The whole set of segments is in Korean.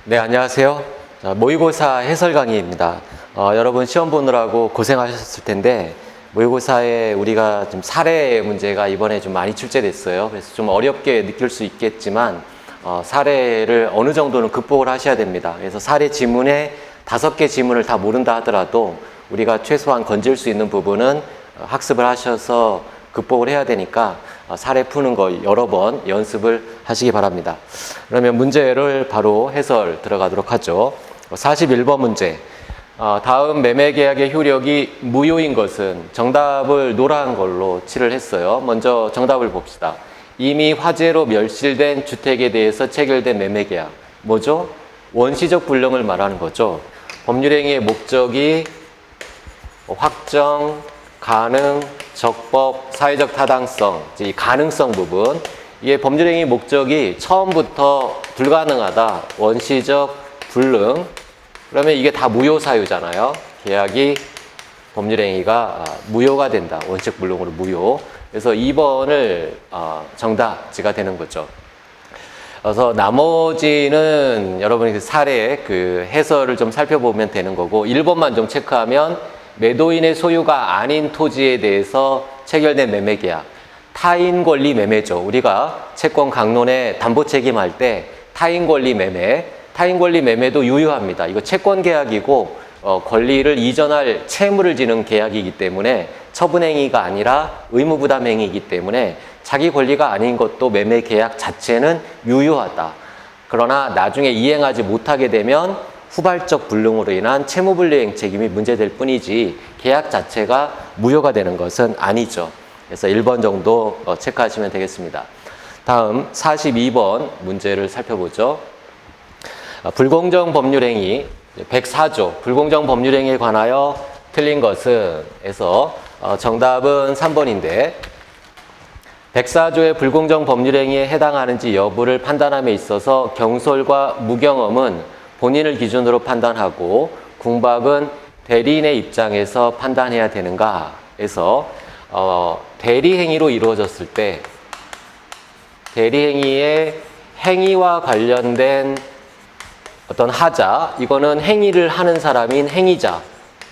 네, 안녕하세요. 모의고사 해설 강의입니다. 여러분 시험 보느라고 고생하셨을 텐데 모의고사에 우리가 좀 사례 문제가 이번에 좀 많이 출제됐어요. 그래서 좀 어렵게 느낄 수 있겠지만 사례를 어느 정도는 극복을 하셔야 됩니다. 그래서 사례 지문에 5개 지문을 다 모른다 하더라도 우리가 최소한 건질 수 있는 부분은 학습을 하셔서 극복을 해야 되니까 사례 푸는 거 여러 번 연습을 하시기 바랍니다. 그러면 문제를 바로 해설 들어가도록 하죠. 41번 문제. 다음 매매계약의 효력이 무효인 것은 정답을 노란 걸로 칠을 했어요. 먼저 정답을 봅시다. 이미 화재로 멸실된 주택에 대해서 체결된 매매계약. 뭐죠? 원시적 불능을 말하는 거죠. 법률행위의 목적이 확정, 가능, 적법, 사회적 타당성, 이 가능성 부분. 이게 법률행위 목적이 처음부터 불가능하다, 원시적 불능. 그러면 이게 다 무효 사유잖아요. 계약이 법률행위가 무효가 된다. 원시적 불능으로 무효. 그래서 2번을 정답지가 되는 거죠. 그래서 나머지는 여러분이 그 사례 그 해설을 좀 살펴보면 되는 거고 1번만 좀 체크하면 매도인의 소유가 아닌 토지에 대해서 체결된 매매계약. 타인 권리 매매죠. 우리가 채권 강론에 담보 책임할 때 타인 권리 매매, 타인 권리 매매도 유효합니다. 이거 채권 계약이고 권리를 이전할 채무를 지는 계약이기 때문에 처분행위가 아니라 의무부담행위이기 때문에 자기 권리가 아닌 것도 매매 계약 자체는 유효하다. 그러나 나중에 이행하지 못하게 되면 후발적 불능으로 인한 채무불이행 책임이 문제될 뿐이지 계약 자체가 무효가 되는 것은 아니죠. 그래서 1번 정도 체크하시면 되겠습니다. 다음 42번 문제를 살펴보죠. 불공정 법률행위 104조 불공정 법률행위에 관하여 틀린 것은 에서 정답은 3번인데 104조의 불공정 법률행위에 해당하는지 여부를 판단함에 있어서 경솔과 무경험은 본인을 기준으로 판단하고 궁박은 대리인의 입장에서 판단해야 되는가 해서 대리행위로 이루어졌을 때 대리행위의 행위와 관련된 어떤 하자, 이거는 행위를 하는 사람인 행위자,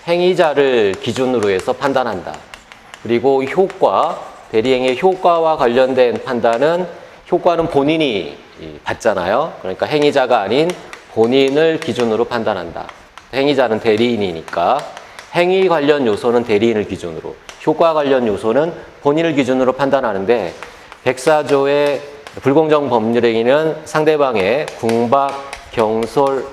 행위자를 기준으로 해서 판단한다. 그리고 효과, 대리행위의 효과와 관련된 판단은 효과는 본인이 받잖아요. 그러니까 행위자가 아닌 본인을 기준으로 판단한다. 행위자는 대리인이니까 행위 관련 요소는 대리인을 기준으로, 효과 관련 요소는 본인을 기준으로 판단하는데 104조의 불공정 법률행위는 상대방의 궁박, 경솔,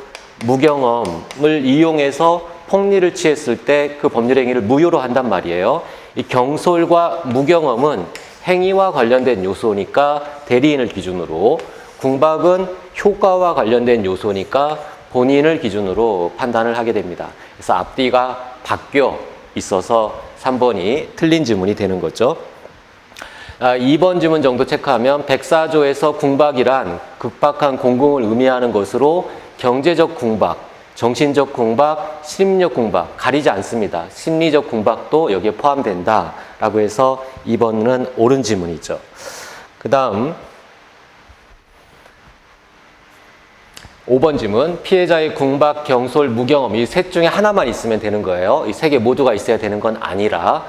무경험을 이용해서 폭리를 취했을 때 그 법률행위를 무효로 한단 말이에요. 이 경솔과 무경험은 행위와 관련된 요소니까 대리인을 기준으로, 궁박은 효과와 관련된 요소니까 본인을 기준으로 판단을 하게 됩니다. 그래서 앞뒤가 바뀌어 있어서 3번이 틀린 지문이 되는 거죠. 2번 지문 정도 체크하면 104조에서 궁박이란 급박한 공공을 의미하는 것으로 경제적 궁박, 정신적 궁박, 심리적 궁박 가리지 않습니다. 심리적 궁박도 여기에 포함된다라고 해서 2번은 옳은 지문이죠. 그 다음 5번 지문, 피해자의 궁박, 경솔, 무경험 이 셋 중에 하나만 있으면 되는 거예요. 이 세 개 모두가 있어야 되는 건 아니라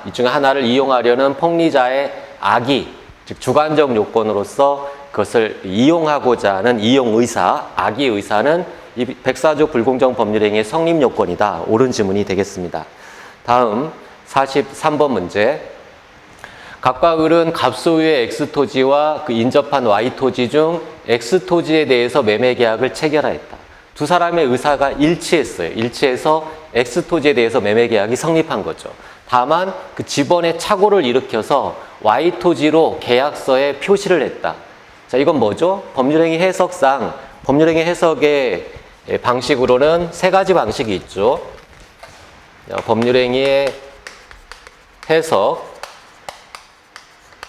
이 중에 하나를 이용하려는 폭리자의 악의, 즉 주관적 요건으로서 그것을 이용하고자 하는 이용의사, 악의 의사는 이 104조 불공정 법률행위의 성립 요건이다. 옳은 지문이 되겠습니다. 다음 43번 문제. 각각 을은 갑소유의 X토지와 그 인접한 Y토지 중 X토지에 대해서 매매계약을 체결하였다. 두 사람의 의사가 일치했어요. 일치해서 X토지에 대해서 매매계약이 성립한 거죠. 다만 그 집원의 착오를 일으켜서 Y토지로 계약서에 표시를 했다. 자, 이건 뭐죠? 법률행위 해석상 법률행위 해석의 방식으로는 세 가지 방식이 있죠. 법률행위의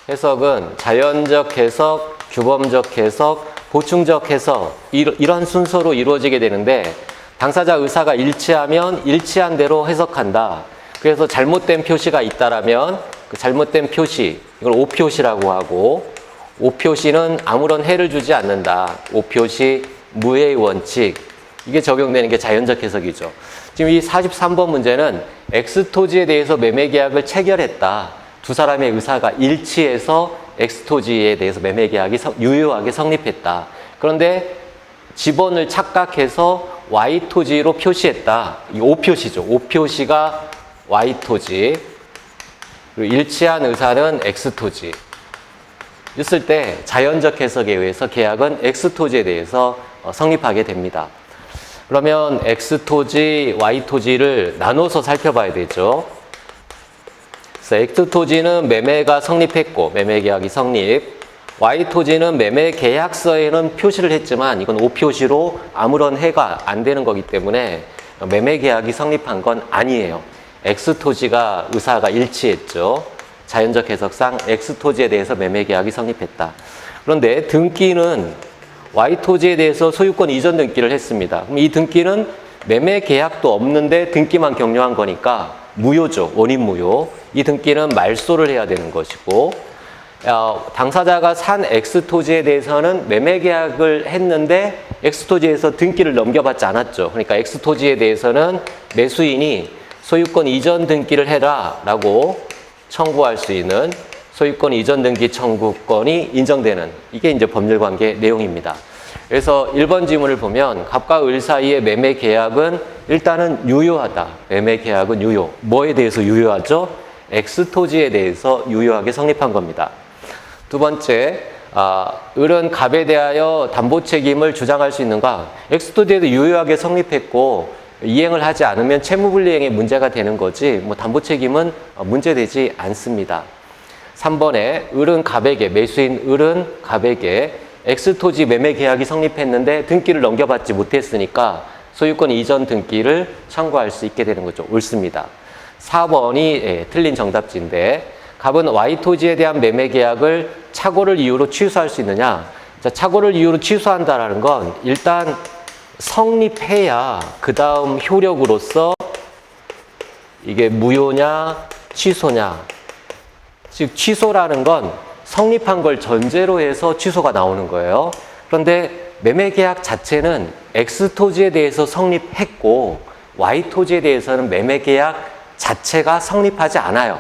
해석은 자연적 해석, 규범적 해석, 보충적 해석 이런 순서로 이루어지게 되는데 당사자 의사가 일치하면 일치한 대로 해석한다. 그래서 잘못된 표시가 있다라면 그 잘못된 표시, 이걸 오표시라고 하고 오표시는 아무런 해를 주지 않는다. 오표시, 무해의 원칙, 이게 적용되는 게 자연적 해석이죠. 지금 이 43번 문제는 X토지에 대해서 매매계약을 체결했다. 두 사람의 의사가 일치해서 X토지에 대해서 매매계약이 유효하게 성립했다. 그런데 지번을 착각해서 Y토지로 표시했다. 이 O표시죠. O표시가 Y토지, 그리고 일치한 의사는 X토지. 있을 때 자연적 해석에 의해서 계약은 X토지에 대해서 성립하게 됩니다. 그러면 X토지, Y토지를 나눠서 살펴봐야 되죠. 그래서 X토지는 매매가 성립했고 매매계약이 성립, Y토지는 매매계약서에는 표시를 했지만 이건 O표시로 아무런 해가 안 되는 거기 때문에 매매계약이 성립한 건 아니에요. X토지가 의사가 일치했죠. 자연적 해석상 X토지에 대해서 매매계약이 성립했다. 그런데 등기는 Y토지에 대해서 소유권 이전 등기를 했습니다. 그럼 이 등기는 매매계약도 없는데 등기만 격려한 거니까 무효죠. 원인 무효. 이 등기는 말소를 해야 되는 것이고, 당사자가 산 X토지에 대해서는 매매계약을 했는데 X토지에서 등기를 넘겨받지 않았죠. 그러니까 X토지에 대해서는 매수인이 소유권 이전 등기를 해라 라고 청구할 수 있는 소유권 이전 등기 청구권이 인정되는, 이게 이제 법률관계 내용입니다. 그래서 1번 지문을 보면 갑과 을 사이의 매매 계약은 일단은 유효하다. 매매 계약은 유효. 뭐에 대해서 유효하죠? X토지에 대해서 유효하게 성립한 겁니다. 두 번째, 을은 갑에 대하여 담보 책임을 주장할 수 있는가? X토지에도 유효하게 성립했고 이행을 하지 않으면 채무불이행에 문제가 되는 거지 뭐 담보 책임은 문제되지 않습니다. 3번에 을은 갑에게, 매수인 을은 갑에게 X토지 매매 계약이 성립했는데 등기를 넘겨받지 못했으니까 소유권 이전 등기를 청구할 수 있게 되는 거죠. 옳습니다. 4번이 틀린 정답지인데, 갑은 Y토지에 대한 매매 계약을 착오를 이유로 취소할 수 있느냐? 자, 착오를 이유로 취소한다라는 건 일단 성립해야 그 다음 효력으로서 이게 무효냐 취소냐, 즉 취소라는 건 성립한 걸 전제로 해서 취소가 나오는 거예요. 그런데 매매계약 자체는 X토지에 대해서 성립했고 Y토지에 대해서는 매매계약 자체가 성립하지 않아요.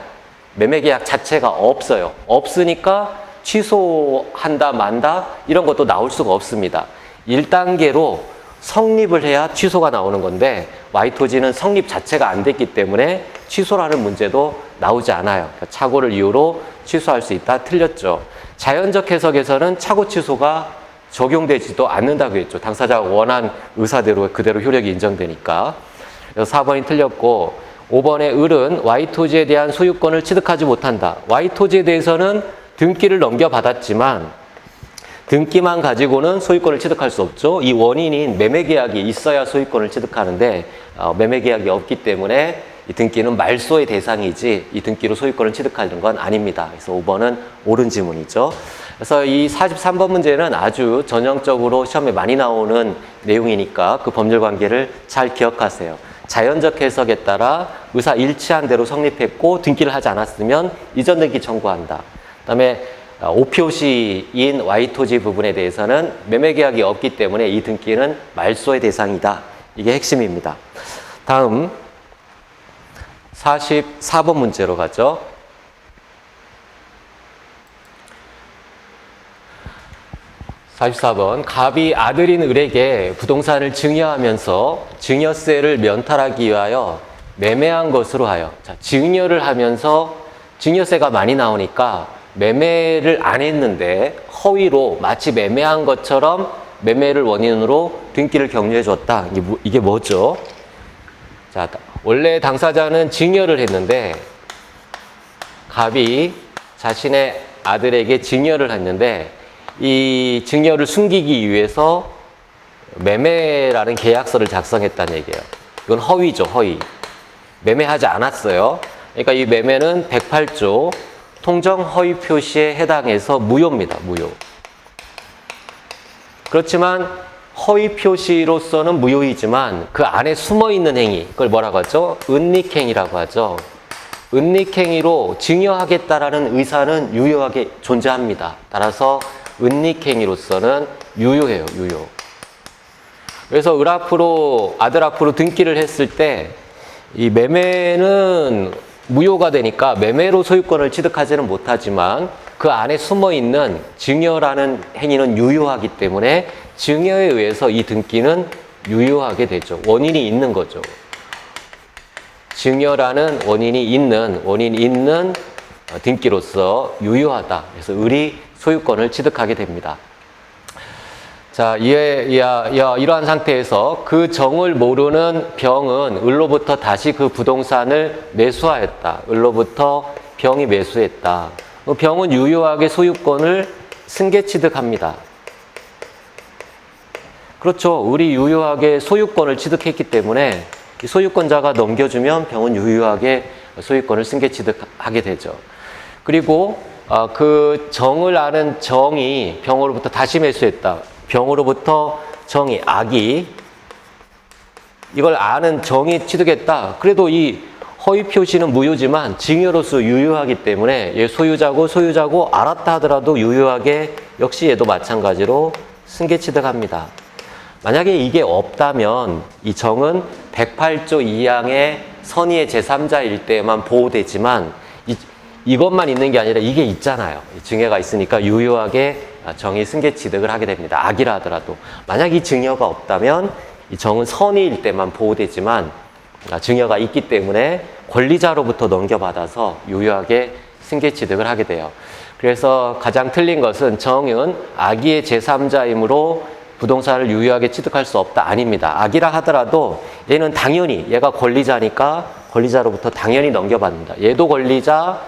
매매계약 자체가 없어요. 없으니까 취소한다 만다 이런 것도 나올 수가 없습니다. 1단계로 성립을 해야 취소가 나오는 건데 Y토지는 성립 자체가 안 됐기 때문에 취소라는 문제도 나오지 않아요. 그러니까 착오를 이유로 취소할 수 있다. 틀렸죠. 자연적 해석에서는 착오 취소가 적용되지도 않는다고 했죠. 당사자가 원한 의사대로 그대로 효력이 인정되니까. 그래서 4번이 틀렸고, 5번의 을은 Y토지에 대한 소유권을 취득하지 못한다. Y토지에 대해서는 등기를 넘겨받았지만 등기만 가지고는 소유권을 취득할 수 없죠. 이 원인인 매매계약이 있어야 소유권을 취득하는데 매매계약이 없기 때문에 이 등기는 말소의 대상이지 이 등기로 소유권을 취득하는 건 아닙니다. 그래서 5번은 옳은 지문이죠. 그래서 이 43번 문제는 아주 전형적으로 시험에 많이 나오는 내용이니까 그 법률관계를 잘 기억하세요. 자연적 해석에 따라 의사 일치한 대로 성립했고 등기를 하지 않았으면 이전 등기 청구한다. 그다음에 O표시인 Y토지 부분에 대해서는 매매계약이 없기 때문에 이 등기는 말소의 대상이다. 이게 핵심입니다. 다음 44번 문제로 가죠. 44번, 갑이 아들인 을에게 부동산을 증여하면서 증여세를 면탈하기 위하여 매매한 것으로 하여, 자, 증여를 하면서 증여세가 많이 나오니까 매매를 안 했는데 허위로 마치 매매한 것처럼 매매를 원인으로 등기를 격려해 줬다. 이게 뭐죠? 자, 원래 당사자는 증여를 했는데 갑이 자신의 아들에게 증여를 했는데 이 증여를 숨기기 위해서 매매라는 계약서를 작성했다는 얘기예요. 이건 허위죠, 허위. 매매하지 않았어요. 그러니까 이 매매는 108조 통정 허위 표시에 해당해서 무효입니다, 무효. 그렇지만 허위 표시로서는 무효이지만 그 안에 숨어 있는 행위, 그걸 뭐라고 하죠? 은닉행위라고 하죠. 은닉행위로 증여하겠다라는 의사는 유효하게 존재합니다. 따라서 은닉행위로서는 유효해요, 유효. 그래서 아들 앞으로 등기를 했을 때 이 매매는 무효가 되니까 매매로 소유권을 취득하지는 못하지만 그 안에 숨어 있는 증여라는 행위는 유효하기 때문에 증여에 의해서 이 등기는 유효하게 되죠. 원인이 있는 거죠. 증여라는 원인이 있는 등기로서 유효하다. 그래서 을이 소유권을 취득하게 됩니다. 자, 이러한 상태에서 그 정을 모르는 병은 을로부터 다시 그 부동산을 매수하였다. 을로부터 병이 매수했다. 병은 유효하게 소유권을 승계 취득합니다. 그렇죠. 을이 유효하게 소유권을 취득했기 때문에 이 소유권자가 넘겨주면 병은 유효하게 소유권을 승계 취득하게 되죠. 그리고 그 정을 아는 정이 병으로부터 다시 매수했다. 병으로부터 정이, 악이 이걸 아는 정이 취득했다. 그래도 이 허위 표시는 무효지만 증여로서 유효하기 때문에 얘 소유자고 알았다 하더라도 유효하게 역시 얘도 마찬가지로 승계 취득합니다. 만약에 이게 없다면 이 정은 108조 2항의 선의의 제3자일 때만 보호되지만 이것만 있는 게 아니라 이게 있잖아요. 증여가 있으니까 유효하게 정의 승계 취득을 하게 됩니다. 악이라 하더라도. 만약 이 증여가 없다면 이 정은 선의일 때만 보호되지만 증여가 있기 때문에 권리자로부터 넘겨받아서 유효하게 승계 취득을 하게 돼요. 그래서 가장 틀린 것은 정은 악의의 제3자이므로 부동산을 유효하게 취득할 수 없다. 아닙니다. 악이라 하더라도 얘는 당연히 얘가 권리자니까 권리자로부터 당연히 넘겨받는다. 얘도 권리자,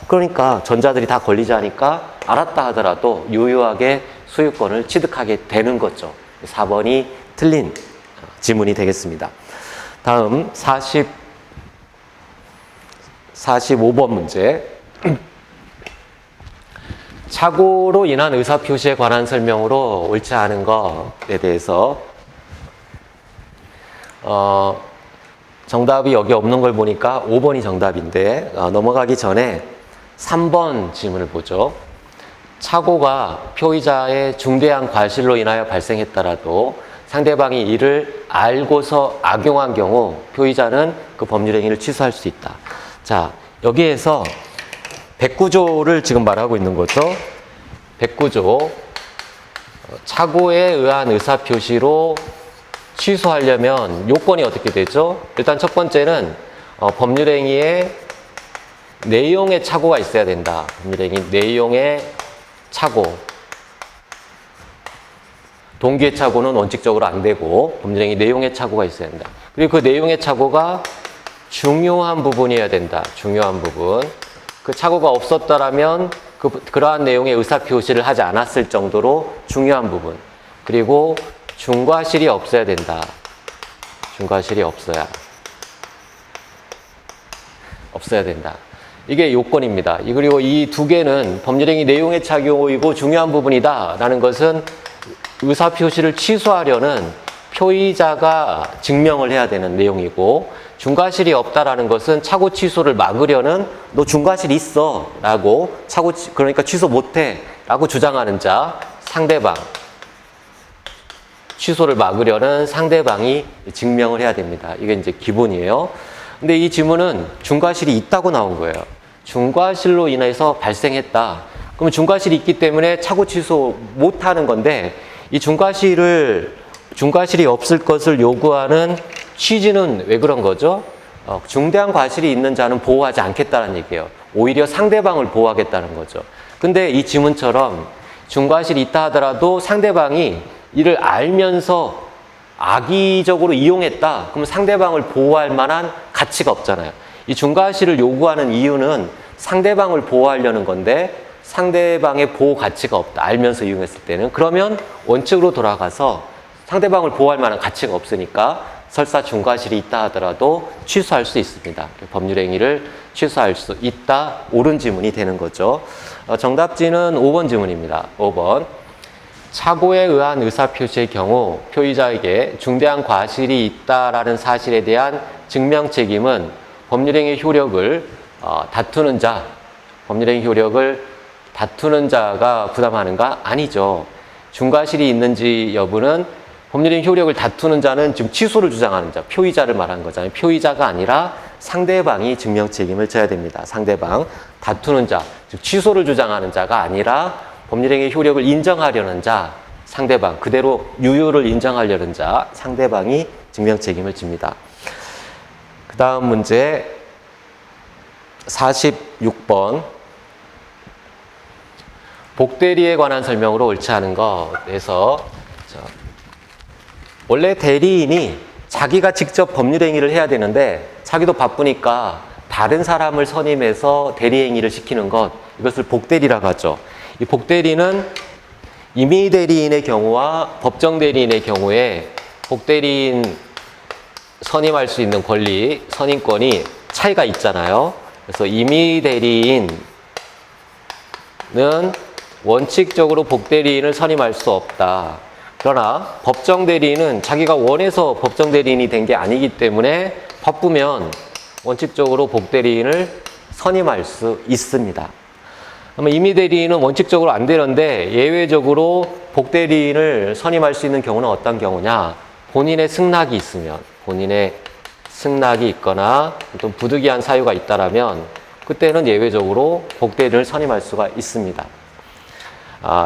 그러니까 전자들이 다 권리자니까 알았다 하더라도 유효하게 소유권을 취득하게 되는 거죠. 4번이 틀린 지문이 되겠습니다. 다음 45번 문제. 착오로 인한 의사표시에 관한 설명으로 옳지 않은 것에 대해서 정답이 여기 없는 걸 보니까 5번이 정답인데 넘어가기 전에 3번 질문을 보죠. 착오가 표의자의 중대한 과실로 인하여 발생했더라도 상대방이 이를 알고서 악용한 경우 표의자는 그 법률 행위를 취소할 수 있다. 자, 여기에서 109조를 지금 말하고 있는 거죠. 109조. 착오에 의한 의사표시로 취소하려면 요건이 어떻게 되죠? 일단 첫 번째는 법률행위의 내용에 착오가 있어야 된다. 법률행위 내용에 착오. 동기의 착오는 원칙적으로 안 되고 법률행위 내용에 착오가 있어야 된다. 그리고 그 내용의 착오가 중요한 부분이어야 된다. 중요한 부분. 그 착오가 없었다라면 그러한 내용의 의사표시를 하지 않았을 정도로 중요한 부분. 그리고 중과실이 없어야 된다. 중과실이 없어야 된다. 이게 요건입니다. 그리고 이 두 개는 법률행위 내용의 착오이고 중요한 부분이다 라는 것은 의사표시를 취소하려는 표의자가 증명을 해야 되는 내용이고, 중과실이 없다라는 것은 착오 취소를 막으려는 너 중과실 있어 라고 그러니까 취소 못해 라고 주장하는 자, 상대방, 취소를 막으려는 상대방이 증명을 해야 됩니다. 이게 이제 기본이에요. 근데 이 지문은 중과실이 있다고 나온 거예요. 중과실로 인해서 발생했다. 그러면 중과실이 있기 때문에 착오 취소 못하는 건데, 이 중과실이 없을 것을 요구하는 취지는 왜 그런 거죠? 중대한 과실이 있는 자는 보호하지 않겠다는 얘기예요. 오히려 상대방을 보호하겠다는 거죠. 근데 이 지문처럼 중과실이 있다 하더라도 상대방이 이를 알면서 악의적으로 이용했다. 그럼 상대방을 보호할 만한 가치가 없잖아요. 이 중과실을 요구하는 이유는 상대방을 보호하려는 건데 상대방의 보호 가치가 없다. 알면서 이용했을 때는. 그러면 원칙으로 돌아가서 상대방을 보호할 만한 가치가 없으니까 설사 중과실이 있다 하더라도 취소할 수 있습니다. 법률행위를 취소할 수 있다. 옳은 지문이 되는 거죠. 정답지는 5번 지문입니다. 5번. 착오에 의한 의사표시의 경우 표의자에게 중대한 과실이 있다라는 사실에 대한 증명 책임은 법률행위 효력을 다투는 자, 법률행위 효력을 다투는 자가 부담하는가? 아니죠. 중과실이 있는지 여부는 법률행위 효력을 다투는 자는 지금 취소를 주장하는 자, 표의자를 말하는 거잖아요. 표의자가 아니라 상대방이 증명 책임을 져야 됩니다. 상대방, 다투는 자, 즉 취소를 주장하는 자가 아니라 법률행위 효력을 인정하려는 자, 상대방, 그대로 유효를 인정하려는 자, 상대방이 증명 책임을 집니다. 그 다음 문제 46번. 복대리에 관한 설명으로 옳지 않은 것에서 원래 대리인이 자기가 직접 법률행위를 해야 되는데 자기도 바쁘니까 다른 사람을 선임해서 대리행위를 시키는 것, 이것을 복대리라고 하죠. 이 복대리는 임의대리인의 경우와 법정대리인의 경우에 복대리인 선임할 수 있는 권리, 선임권이 차이가 있잖아요. 그래서 임의대리인은 원칙적으로 복대리인을 선임할 수 없다. 그러나 법정대리인은 자기가 원해서 법정대리인이 된 게 아니기 때문에 바쁘면 원칙적으로 복대리인을 선임할 수 있습니다. 그러면 임의대리인은 원칙적으로 안 되는데 예외적으로 복대리인을 선임할 수 있는 경우는 어떤 경우냐? 본인의 승낙이 있으면, 본인의 승낙이 있거나 또 부득이한 사유가 있다라면 그때는 예외적으로 복대리인을 선임할 수가 있습니다.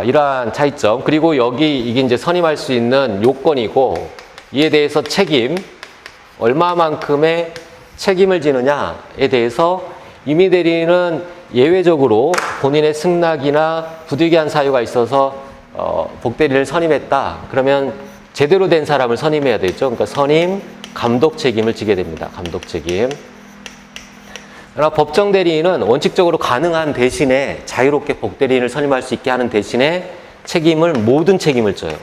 이러한 차이점. 그리고 여기 이게 이제 선임할 수 있는 요건이고, 이에 대해서 책임, 얼마만큼의 책임을 지느냐에 대해서 임의대리인은 예외적으로 본인의 승낙이나 부득이한 사유가 있어서 복대리인을 선임했다. 그러면 제대로 된 사람을 선임해야 되죠. 그러니까 선임, 감독 책임을 지게 됩니다. 감독 책임. 그러나 법정대리인은 원칙적으로 가능한 대신에 자유롭게 복대리인을 선임할 수 있게 하는 대신에 책임을, 모든 책임을 져요.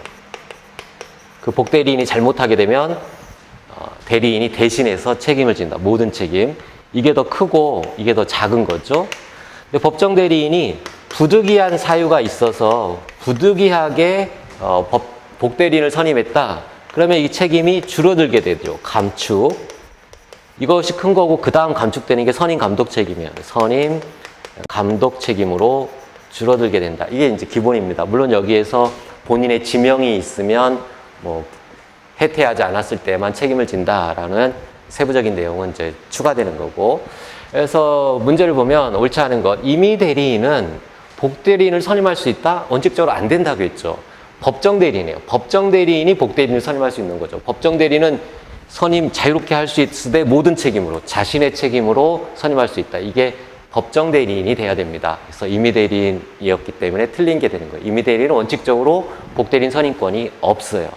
그 복대리인이 잘못하게 되면 대리인이 대신해서 책임을 진다. 모든 책임. 이게 더 크고 이게 더 작은 거죠. 근데 법정대리인이 부득이한 사유가 있어서 부득이하게 복대리인을 선임했다. 그러면 이 책임이 줄어들게 되죠. 감축. 이것이 큰 거고 그 다음 감축되는 게 선임 감독 책임이에요. 선임 감독 책임으로 줄어들게 된다. 이게 이제 기본입니다. 물론 여기에서 본인의 지명이 있으면 뭐 해태하지 않았을 때만 책임을 진다라는 세부적인 내용은 이제 추가되는 거고. 그래서 문제를 보면 옳지 않은 것. 임의대리인은 복대리인을 선임할 수 있다? 원칙적으로 안 된다고 했죠. 법정대리인이에요. 법정대리인이 복대리인을 선임할 수 있는 거죠. 법정대리인은 선임 자유롭게 할 수 있으되 모든 책임으로, 자신의 책임으로 선임할 수 있다. 이게 법정대리인이 돼야 됩니다. 그래서 임의대리인이었기 때문에 틀린 게 되는 거예요. 임의대리인은 원칙적으로 복대리인 선임권이 없어요.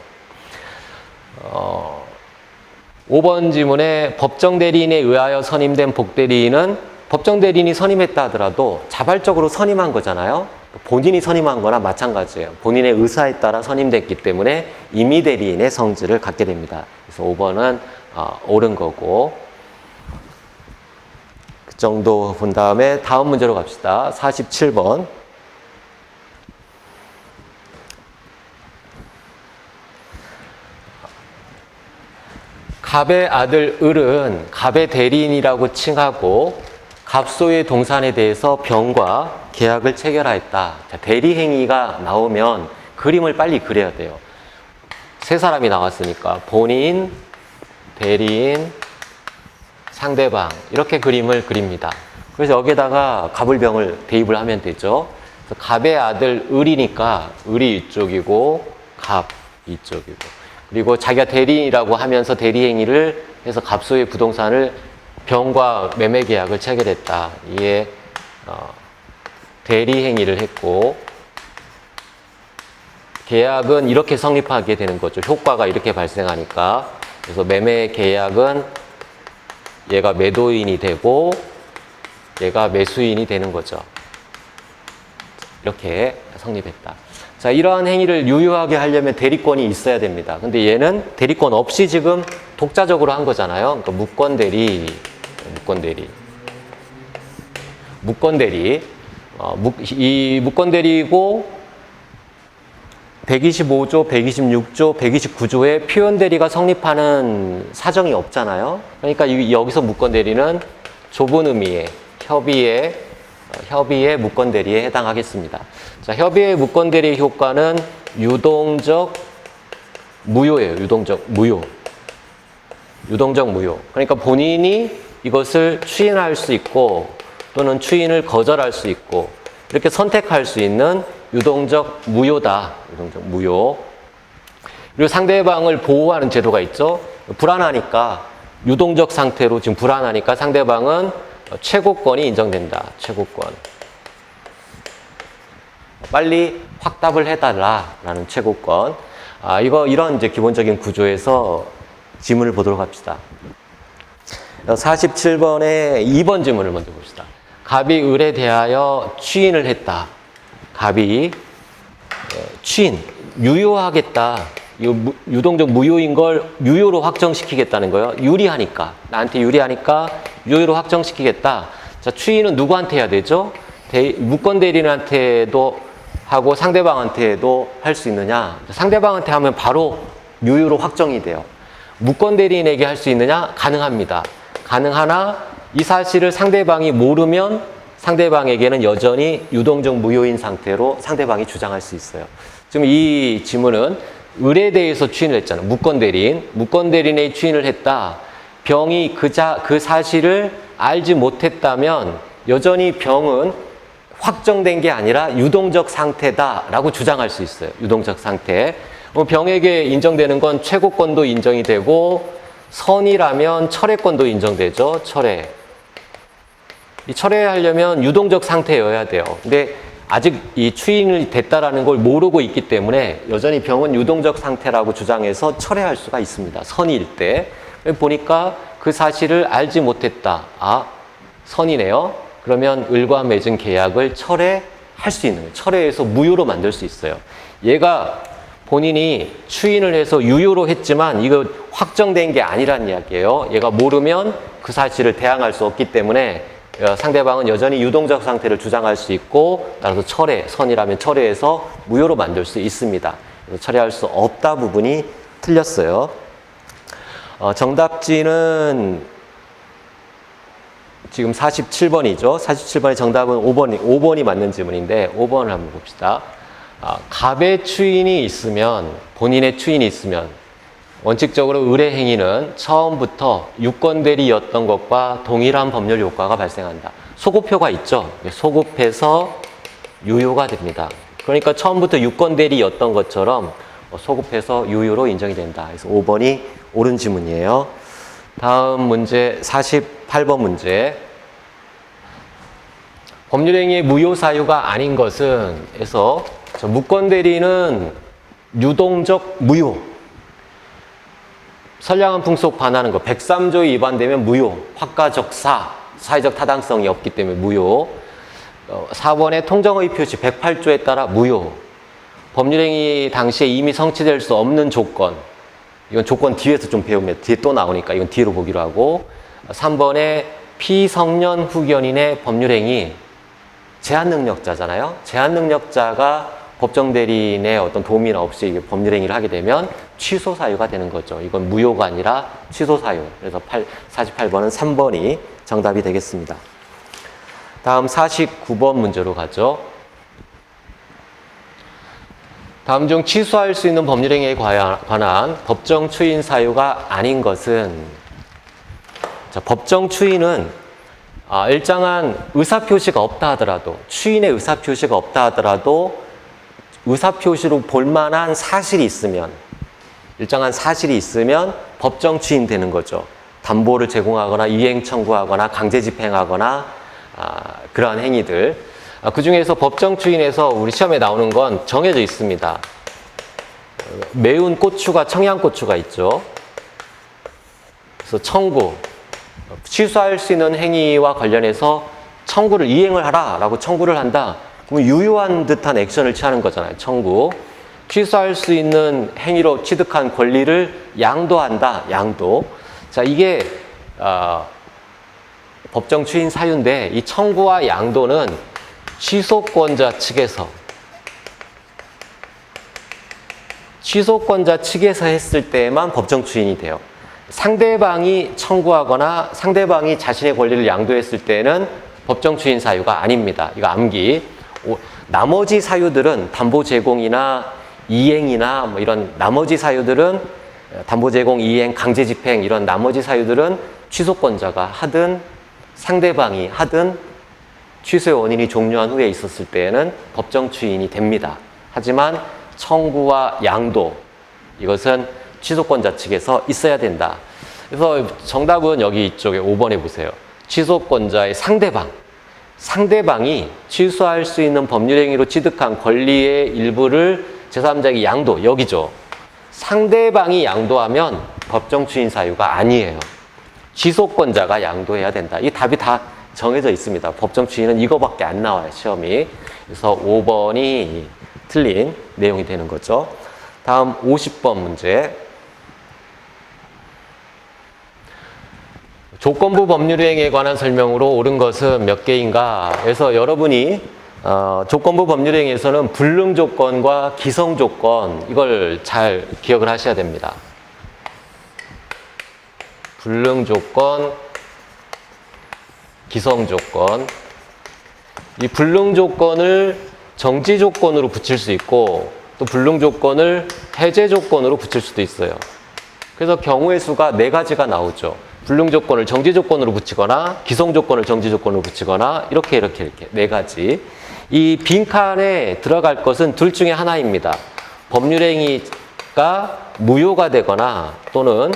5번 지문에 법정대리인에 의하여 선임된 복대리인은 법정대리인이 선임했다 하더라도 자발적으로 선임한 거잖아요. 본인이 선임한 거나 마찬가지예요. 본인의 의사에 따라 선임됐기 때문에 임의대리인의 성질을 갖게 됩니다. 그래서 5번은 옳은 거고. 그 정도 본 다음에 다음 문제로 갑시다. 47번. 갑의 아들 을은 갑의 대리인이라고 칭하고 갑소의 동산에 대해서 병과 계약을 체결하였다. 자, 대리행위가 나오면 그림을 빨리 그려야 돼요. 세 사람이 나왔으니까 본인, 대리인, 상대방 이렇게 그림을 그립니다. 그래서 여기다가 갑을 병을 대입을 하면 되죠. 그래서 갑의 아들 을이니까 을이 이쪽이고 갑 이쪽이고, 그리고 자기가 대리인이라고 하면서 대리행위를 해서 갑소의 부동산을 병과 매매 계약을 체결했다. 이에 대리행위를 했고 계약은 이렇게 성립하게 되는 거죠. 효과가 이렇게 발생하니까. 그래서 매매 계약은 얘가 매도인이 되고 얘가 매수인이 되는 거죠. 이렇게 성립했다. 자, 이러한 행위를 유효하게 하려면 대리권이 있어야 됩니다. 근데 얘는 대리권 없이 지금 독자적으로 한 거잖아요. 그러니까 무권대리. 이 무권대리고 125조, 126조, 129조에 표현대리가 성립하는 사정이 없잖아요. 그러니까 여기서 무권대리는 좁은 의미의 협의의 무권대리에 해당하겠습니다. 자, 협의의 무권대리 효과는 유동적 무효예요. 유동적 무효. 유동적 무효. 그러니까 본인이 이것을 추인할 수 있고 또는 추인을 거절할 수 있고 이렇게 선택할 수 있는 유동적 무효다. 유동적 무효. 그리고 상대방을 보호하는 제도가 있죠. 불안하니까 유동적 상태로 지금 불안하니까 상대방은 최고권이 인정된다. 최고권. 빨리 확답을 해달라라는 최고권. 이런 이제 기본적인 구조에서 지문을 보도록 합시다. 47번의 2번 지문을 먼저 봅시다. 갑이 을에 대하여 추인을 했다. 갑이 추인, 유효하겠다. 이거 유동적 무효인 걸 유효로 확정시키겠다는 거예요. 유리하니까. 나한테 유리하니까 유효로 확정시키겠다. 자, 추인은 누구한테 해야 되죠? 무권 대리인한테도 하고 상대방한테도 할 수 있느냐? 상대방한테 하면 바로 유효로 확정이 돼요. 무권 대리인에게 할 수 있느냐? 가능합니다. 가능하나 이 사실을 상대방이 모르면 상대방에게는 여전히 유동적 무효인 상태로 상대방이 주장할 수 있어요. 지금 이 지문은 을에 대해서 추인을 했잖아요. 무권 대리인의 추인을 했다. 병이 그 사실을 알지 못했다면 여전히 병은 확정된 게 아니라 유동적 상태다라고 주장할 수 있어요. 유동적 상태. 병에게 인정되는 건 최고권도 인정이 되고 선이라면 철회권도 인정되죠. 철회. 이 철회하려면 유동적 상태여야 돼요. 근데 아직 이 추인이 됐다라는 걸 모르고 있기 때문에 여전히 병은 유동적 상태라고 주장해서 철회할 수가 있습니다. 선일 때. 보니까 그 사실을 알지 못했다. 선이네요. 그러면 을과 맺은 계약을 철회할 수 있는 거예요. 철회해서 무효로 만들 수 있어요. 얘가 본인이 추인을 해서 유효로 했지만 이거 확정된 게 아니란 이야기예요. 얘가 모르면 그 사실을 대항할 수 없기 때문에 상대방은 여전히 유동적 상태를 주장할 수 있고 따라서 선이라면 철회해서 무효로 만들 수 있습니다. 철회할 수 없다 부분이 틀렸어요. 정답지는 지금 47번이죠. 47번의 정답은 5번이 맞는 지문인데 5번을 한번 봅시다. 갑의 추인이 있으면, 본인의 추인이 있으면 원칙적으로 을의 행위는 처음부터 유권대리였던 것과 동일한 법률 효과가 발생한다. 소급표가 있죠. 소급해서 유효가 됩니다. 그러니까 처음부터 유권대리였던 것처럼 소급해서 유효로 인정이 된다. 그래서 5번이 옳은 지문이에요. 다음 문제 48번 문제. 법률행위의 무효사유가 아닌 것은 에서 무권대리는 유동적 무효. 선량한 풍속 반하는 거 103조에 위반되면 무효. 확가적 사회적 타당성이 없기 때문에 무효. 4번의 통정의 표시 108조에 따라 무효. 법률행위 당시에 이미 성취될 수 없는 조건. 이건 조건 뒤에서 좀 배우면 뒤에 또 나오니까 이건 뒤로 보기로 하고 3번에 피성년 후견인의 법률행위 제한능력자잖아요. 제한능력자가 법정대리인의 어떤 도움이나 없이 법률행위를 하게 되면 취소사유가 되는 거죠. 이건 무효가 아니라 취소사유. 그래서 48번은 3번이 정답이 되겠습니다. 다음 49번 문제로 가죠. 다음 중 취소할 수 있는 법률행위에 관한 법정 추인 사유가 아닌 것은 법정 추인은 일정한 의사표시가 없다 하더라도 추인의 의사표시가 없다 하더라도 의사표시로 볼만한 사실이 있으면 일정한 사실이 있으면 법정 추인되는 거죠. 담보를 제공하거나 이행 청구하거나 강제 집행하거나 그러한 행위들 그 중에서 법정 추인에서 우리 시험에 나오는 건 정해져 있습니다. 매운 고추가 청양고추가 있죠. 그래서 청구, 취소할 수 있는 행위와 관련해서 청구를 이행을 하라라고 청구를 한다. 그러면 유효한 듯한 액션을 취하는 거잖아요. 청구. 취소할 수 있는 행위로 취득한 권리를 양도한다. 양도. 자, 이게 법정 추인 사유인데 이 청구와 양도는 취소권자 측에서 했을 때만 법정 추인이 돼요. 상대방이 청구하거나 상대방이 자신의 권리를 양도했을 때는 법정 추인 사유가 아닙니다. 이거 암기. 나머지 사유들은 담보 제공이나 이행이나 뭐 이런 나머지 사유들은 담보 제공, 이행, 강제 집행 이런 나머지 사유들은 취소권자가 하든 상대방이 하든 취소의 원인이 종료한 후에 있었을 때에는 법정 추인이 됩니다. 하지만 청구와 양도 이것은 취소권자 측에서 있어야 된다. 그래서 정답은 여기 이쪽에 5번에 보세요. 취소권자의 상대방이 취소할 수 있는 법률행위로 취득한 권리의 일부를 제3자에게 양도, 여기죠. 상대방이 양도하면 법정 추인 사유가 아니에요. 취소권자가 양도해야 된다. 이 답이 다 정해져 있습니다. 법정 추인은 이거밖에 안 나와요, 시험이. 그래서 5번이 틀린 내용이 되는 거죠. 다음 50번 문제. 조건부 법률행위에 관한 설명으로 옳은 것은 몇 개인가? 그래서 여러분이 조건부 법률행위에서는 불능조건과 기성조건 이걸 잘 기억을 하셔야 됩니다. 불능조건, 기성조건. 이 불능조건을 정지조건으로 붙일 수 있고 또 불능조건을 해제조건으로 붙일 수도 있어요. 그래서 경우의 수가 4가지가 나오죠. 불능조건을 정지조건으로 붙이거나 기성조건을 정지조건으로 붙이거나 이렇게 4가지. 이 빈칸에 들어갈 것은 둘 중에 하나입니다. 법률행위가 무효가 되거나 또는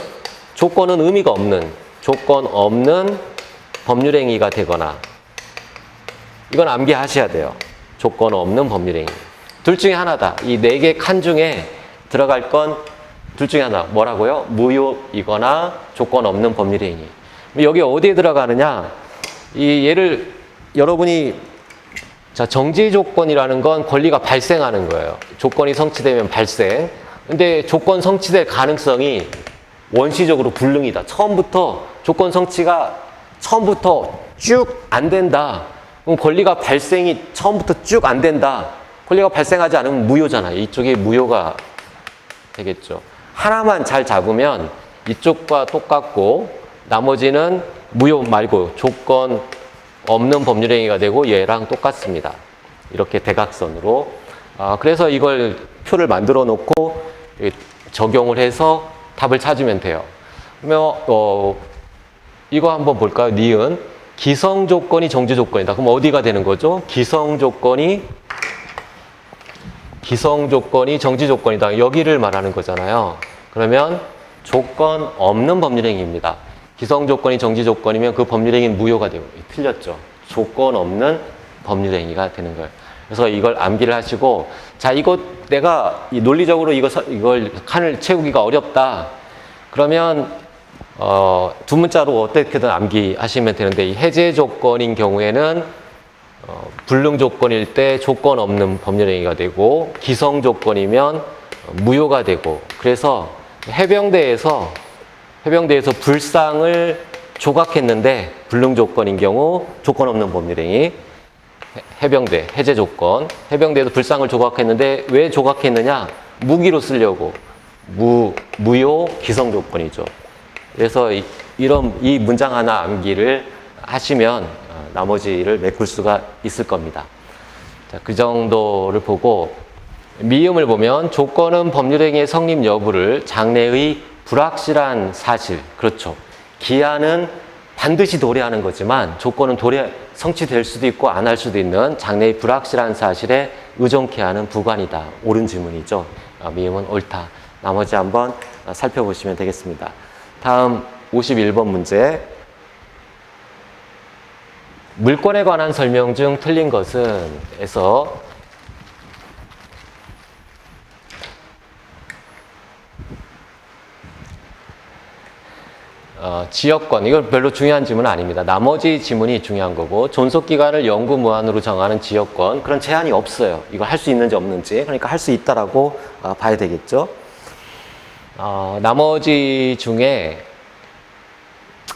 조건은 의미가 없는 조건 없는 법률행위가 되거나 이건 암기하셔야 돼요. 조건 없는 법률행위. 둘 중에 하나다. 이 4개 칸 중에 들어갈 건 둘 중에 하나. 뭐라고요? 무효이거나 조건 없는 법률행위. 여기 어디에 들어가느냐? 이 얘를 여러분이 자, 정지 조건이라는 건 권리가 발생하는 거예요. 조건이 성취되면 발생. 근데 조건 성취될 가능성이 원시적으로 불능이다. 처음부터 조건 성취가 처음부터 쭉 안 된다. 그럼 권리가 발생이 처음부터 쭉 안 된다. 권리가 발생하지 않으면 무효잖아요. 이쪽이 무효가 되겠죠. 하나만 잘 잡으면 이쪽과 똑같고 나머지는 무효 말고 조건 없는 법률행위가 되고 얘랑 똑같습니다. 이렇게 대각선으로. 그래서 이걸 표를 만들어 놓고 적용을 해서 답을 찾으면 돼요. 그러면 이거 한번 볼까요? 니은 기성 조건이 정지 조건이다. 그럼 어디가 되는 거죠? 기성 조건이 정지 조건이다. 여기를 말하는 거잖아요. 그러면 조건 없는 법률행위입니다. 기성 조건이 정지 조건이면 그 법률행위는 무효가 되고 틀렸죠. 조건 없는 법률행위가 되는 거예요. 그래서 이걸 암기를 하시고 자 이거 내가 논리적으로 이걸 칸을 채우기가 어렵다. 그러면 두 문자로 어떻게든 암기하시면 되는데 이 해제 조건인 경우에는 불능 조건일 때 조건 없는 법률행위가 되고 기성 조건이면 무효가 되고 그래서 해병대에서 불상을 조각했는데 불능 조건인 경우 조건 없는 법률행위 해병대 해제 조건 해병대에서 불상을 조각했는데 왜 조각했느냐 무기로 쓰려고 무효 기성 조건이죠. 그래서 이 문장 하나 암기를 하시면 나머지를 메꿀 수가 있을 겁니다. 자, 그 정도를 보고 미음을 보면 조건은 법률행위의 성립 여부를 장래의 불확실한 사실 그렇죠. 기한은 반드시 도래하는 거지만 조건은 성취될 수도 있고 안 할 수도 있는 장래의 불확실한 사실에 의존케 하는 부관이다. 옳은 질문이죠. 미음은 옳다. 나머지 한번 살펴보시면 되겠습니다. 다음 51번 문제. 물권에 관한 설명 중 틀린 것은 에서 지역권, 이건 별로 중요한 지문은 아닙니다. 나머지 지문이 중요한 거고 존속기간을 영구 무한으로 정하는 지역권 그런 제한이 없어요. 이거 할 수 있는지 없는지 그러니까 할 수 있다라고 봐야 되겠죠. 나머지 중에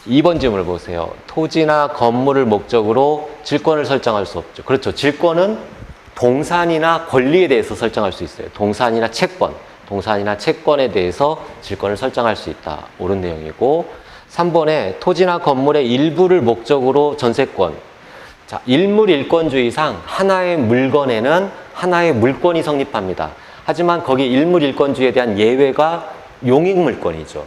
2번 질문을 보세요. 토지나 건물을 목적으로 질권을 설정할 수 없죠. 그렇죠. 질권은 동산이나 권리에 대해서 설정할 수 있어요. 동산이나 채권에 대해서 질권을 설정할 수 있다. 옳은 내용이고 3번에 토지나 건물의 일부를 목적으로 전세권. 자, 일물일권주의상 하나의 물건에는 하나의 물권이 성립합니다. 하지만 거기 일물일권주의에 대한 예외가 용익물권이죠.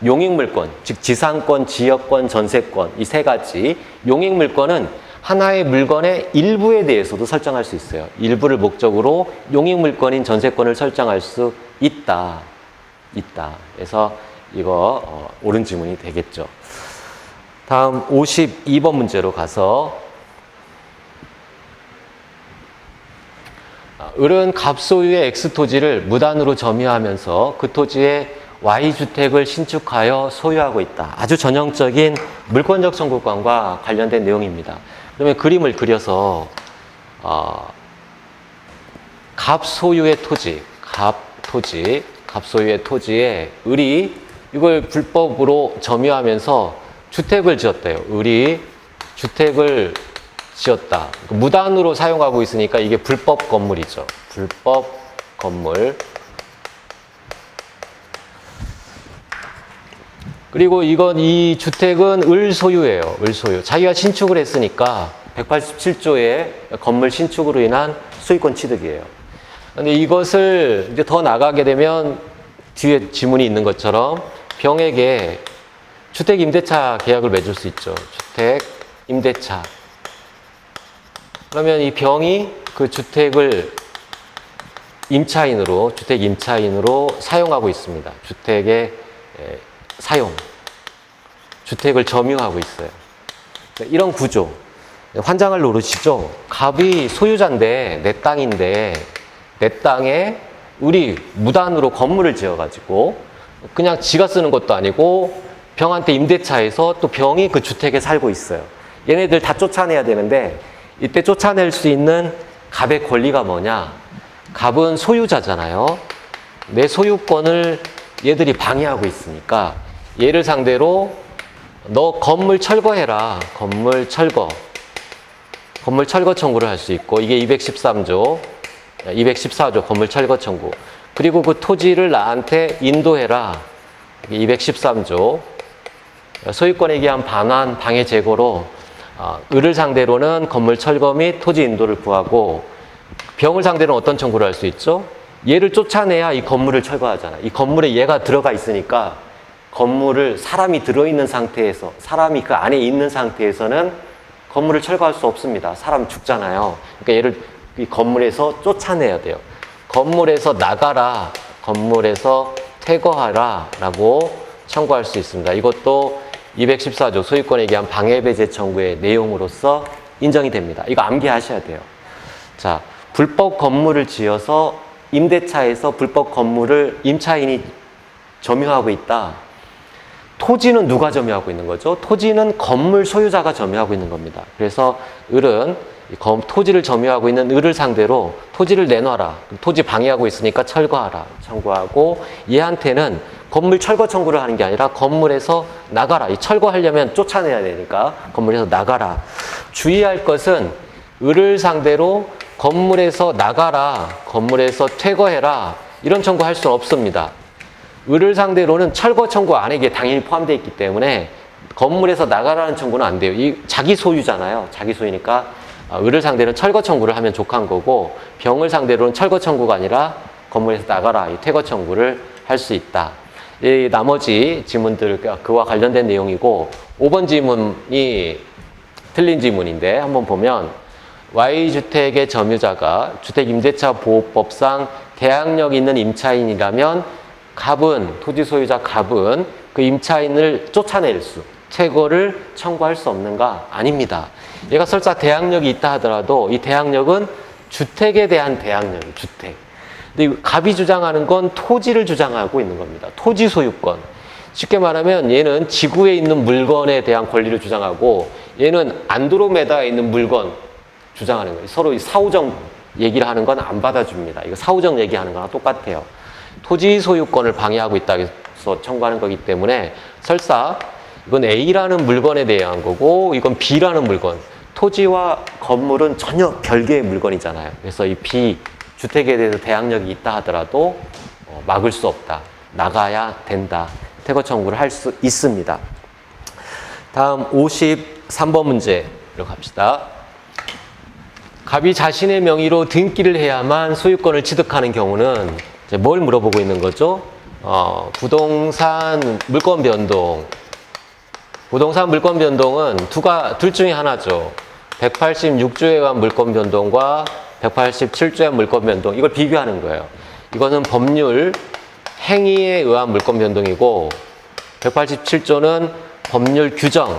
용익물권, 즉 지상권, 지역권, 전세권 이 세 가지. 용익물권은 하나의 물건의 일부에 대해서도 설정할 수 있어요. 일부를 목적으로 용익물권인 전세권을 설정할 수 있다. 그래서 이거 옳은 지문이 되겠죠. 다음 52번 문제로 가서 을은 갑소유의 X토지를 무단으로 점유하면서 그 토지에 Y주택을 신축하여 소유하고 있다. 아주 전형적인 물권적 청구권과 관련된 내용입니다. 그러면 그림을 그려서 갑소유의 토지에 을이 이걸 불법으로 점유하면서 주택을 지었대요. 을이 주택을 지었다. 무단으로 사용하고 있으니까 이게 불법 건물이죠. 불법 건물. 그리고 이 주택은 을 소유예요. 을 소유. 자기가 신축을 했으니까 187조의 건물 신축으로 인한 소유권 취득이에요. 근데 이것을 이제 더 나가게 되면 뒤에 지문이 있는 것처럼 병에게 주택 임대차 계약을 맺을 수 있죠. 주택 임대차. 그러면 이 병이 그 주택을 주택 임차인으로 사용하고 있습니다. 주택의 사용. 주택을 점유하고 있어요. 이런 구조. 환장을 노르시죠? 갑이 소유자인데, 내 땅인데, 내 땅에 을이 무단으로 건물을 지어가지고, 그냥 지가 쓰는 것도 아니고, 병한테 임대차해서 또 병이 그 주택에 살고 있어요. 얘네들 다 쫓아내야 되는데, 이때 쫓아낼 수 있는 갑의 권리가 뭐냐? 갑은 소유자잖아요. 내 소유권을 얘들이 방해하고 있으니까 얘를 상대로 너 건물 철거해라. 건물 철거 청구를 할 수 있고 이게 214조 건물 철거 청구. 그리고 그 토지를 나한테 인도해라. 이게 213조 소유권에 의한 반환, 방해, 제거로 을을 상대로는 건물 철거 및 토지 인도를 구하고 병을 상대로는 어떤 청구를 할 수 있죠? 얘를 쫓아내야 이 건물을 철거하잖아. 이 건물에 얘가 들어가 있으니까 건물을 사람이 들어있는 상태에서 사람이 그 안에 있는 상태에서는 건물을 철거할 수 없습니다. 사람 죽잖아요. 그러니까 얘를 이 건물에서 쫓아내야 돼요. 건물에서 나가라, 건물에서 퇴거하라 라고 청구할 수 있습니다. 이것도 214조 소유권에 의한 방해배제 청구의 내용으로서 인정이 됩니다. 이거 암기하셔야 돼요. 자, 불법 건물을 지어서 임대차에서 불법 건물을 임차인이 점유하고 있다. 토지는 누가 점유하고 있는 거죠? 토지는 건물 소유자가 점유하고 있는 겁니다. 그래서 을은 토지를 점유하고 있는 을을 상대로 토지를 내놔라. 토지 방해하고 있으니까 철거하라. 청구하고 얘한테는 건물 철거 청구를 하는 게 아니라 건물에서 나가라. 이 철거하려면 쫓아내야 되니까 건물에서 나가라. 주의할 것은 을을 상대로 건물에서 나가라. 건물에서 퇴거해라. 이런 청구할 수는 없습니다. 을을 상대로는 철거 청구 안에 당연히 포함되어 있기 때문에 건물에서 나가라는 청구는 안 돼요. 이 자기 소유잖아요. 자기 소유니까 을을 상대로는 철거 청구를 하면 족한 거고 병을 상대로는 철거 청구가 아니라 건물에서 나가라. 이 퇴거 청구를 할 수 있다. 이 나머지 지문들 그와 관련된 내용이고 5번 지문이 틀린 지문인데 한번 보면 Y주택의 점유자가 주택임대차보호법상 대항력 있는 임차인이라면 갑은, 토지 소유자 갑은 그 임차인을 쫓아낼 수, 퇴거를 청구할 수 없는가? 아닙니다. 얘가 설사 대항력이 있다 하더라도 이 대항력은 주택에 대한 대항력이 주택. 근데 갑이 주장하는 건 토지를 주장하고 있는 겁니다. 토지 소유권. 쉽게 말하면 얘는 지구에 있는 물건에 대한 권리를 주장하고 얘는 안드로메다에 있는 물건 주장하는 거예요. 서로 사후적 얘기를 하는 건 안 받아줍니다. 이거 사후적 얘기하는 거랑 똑같아요. 토지 소유권을 방해하고 있다 해서 청구하는 거기 때문에 설사 이건 A라는 물건에 대한 거고 이건 B라는 물건. 토지와 건물은 전혀 별개의 물건이잖아요. 그래서 이 B, 주택에 대해서 대항력이 있다 하더라도 막을 수 없다. 나가야 된다. 퇴거 청구를 할 수 있습니다. 다음 53번 문제로 갑시다. 갑이 자신의 명의로 등기를 해야만 소유권을 취득하는 경우는 이제 뭘 물어보고 있는 거죠? 부동산 물권 변동. 부동산 물권 변동은 둘 중에 하나죠. 186조에 의한 물권 변동과 187조에 의한 물권 변동. 이걸 비교하는 거예요. 이거는 법률 행위에 의한 물권 변동이고 187조는 법률 규정에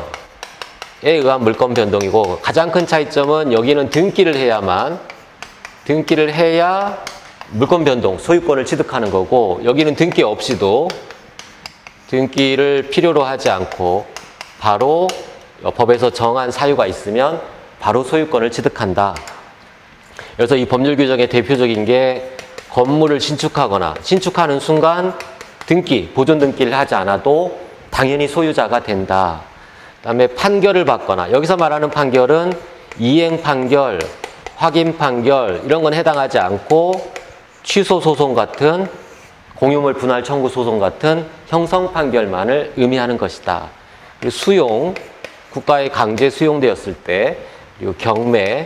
의한 물권 변동이고 가장 큰 차이점은 여기는 등기를 해야 물권 변동, 소유권을 취득하는 거고 여기는 등기 없이도 등기를 필요로 하지 않고 바로 법에서 정한 사유가 있으면 바로 소유권을 취득한다. 그래서 이 법률 규정의 대표적인 게 건물을 신축하거나 신축하는 순간 보존 등기를 하지 않아도 당연히 소유자가 된다. 그다음에 판결을 받거나 여기서 말하는 판결은 이행 판결, 확인 판결 이런 건 해당하지 않고 취소 소송 같은 공유물 분할 청구 소송 같은 형성 판결만을 의미하는 것이다. 그리고 수용, 국가에 강제 수용되었을 때 그리고 경매,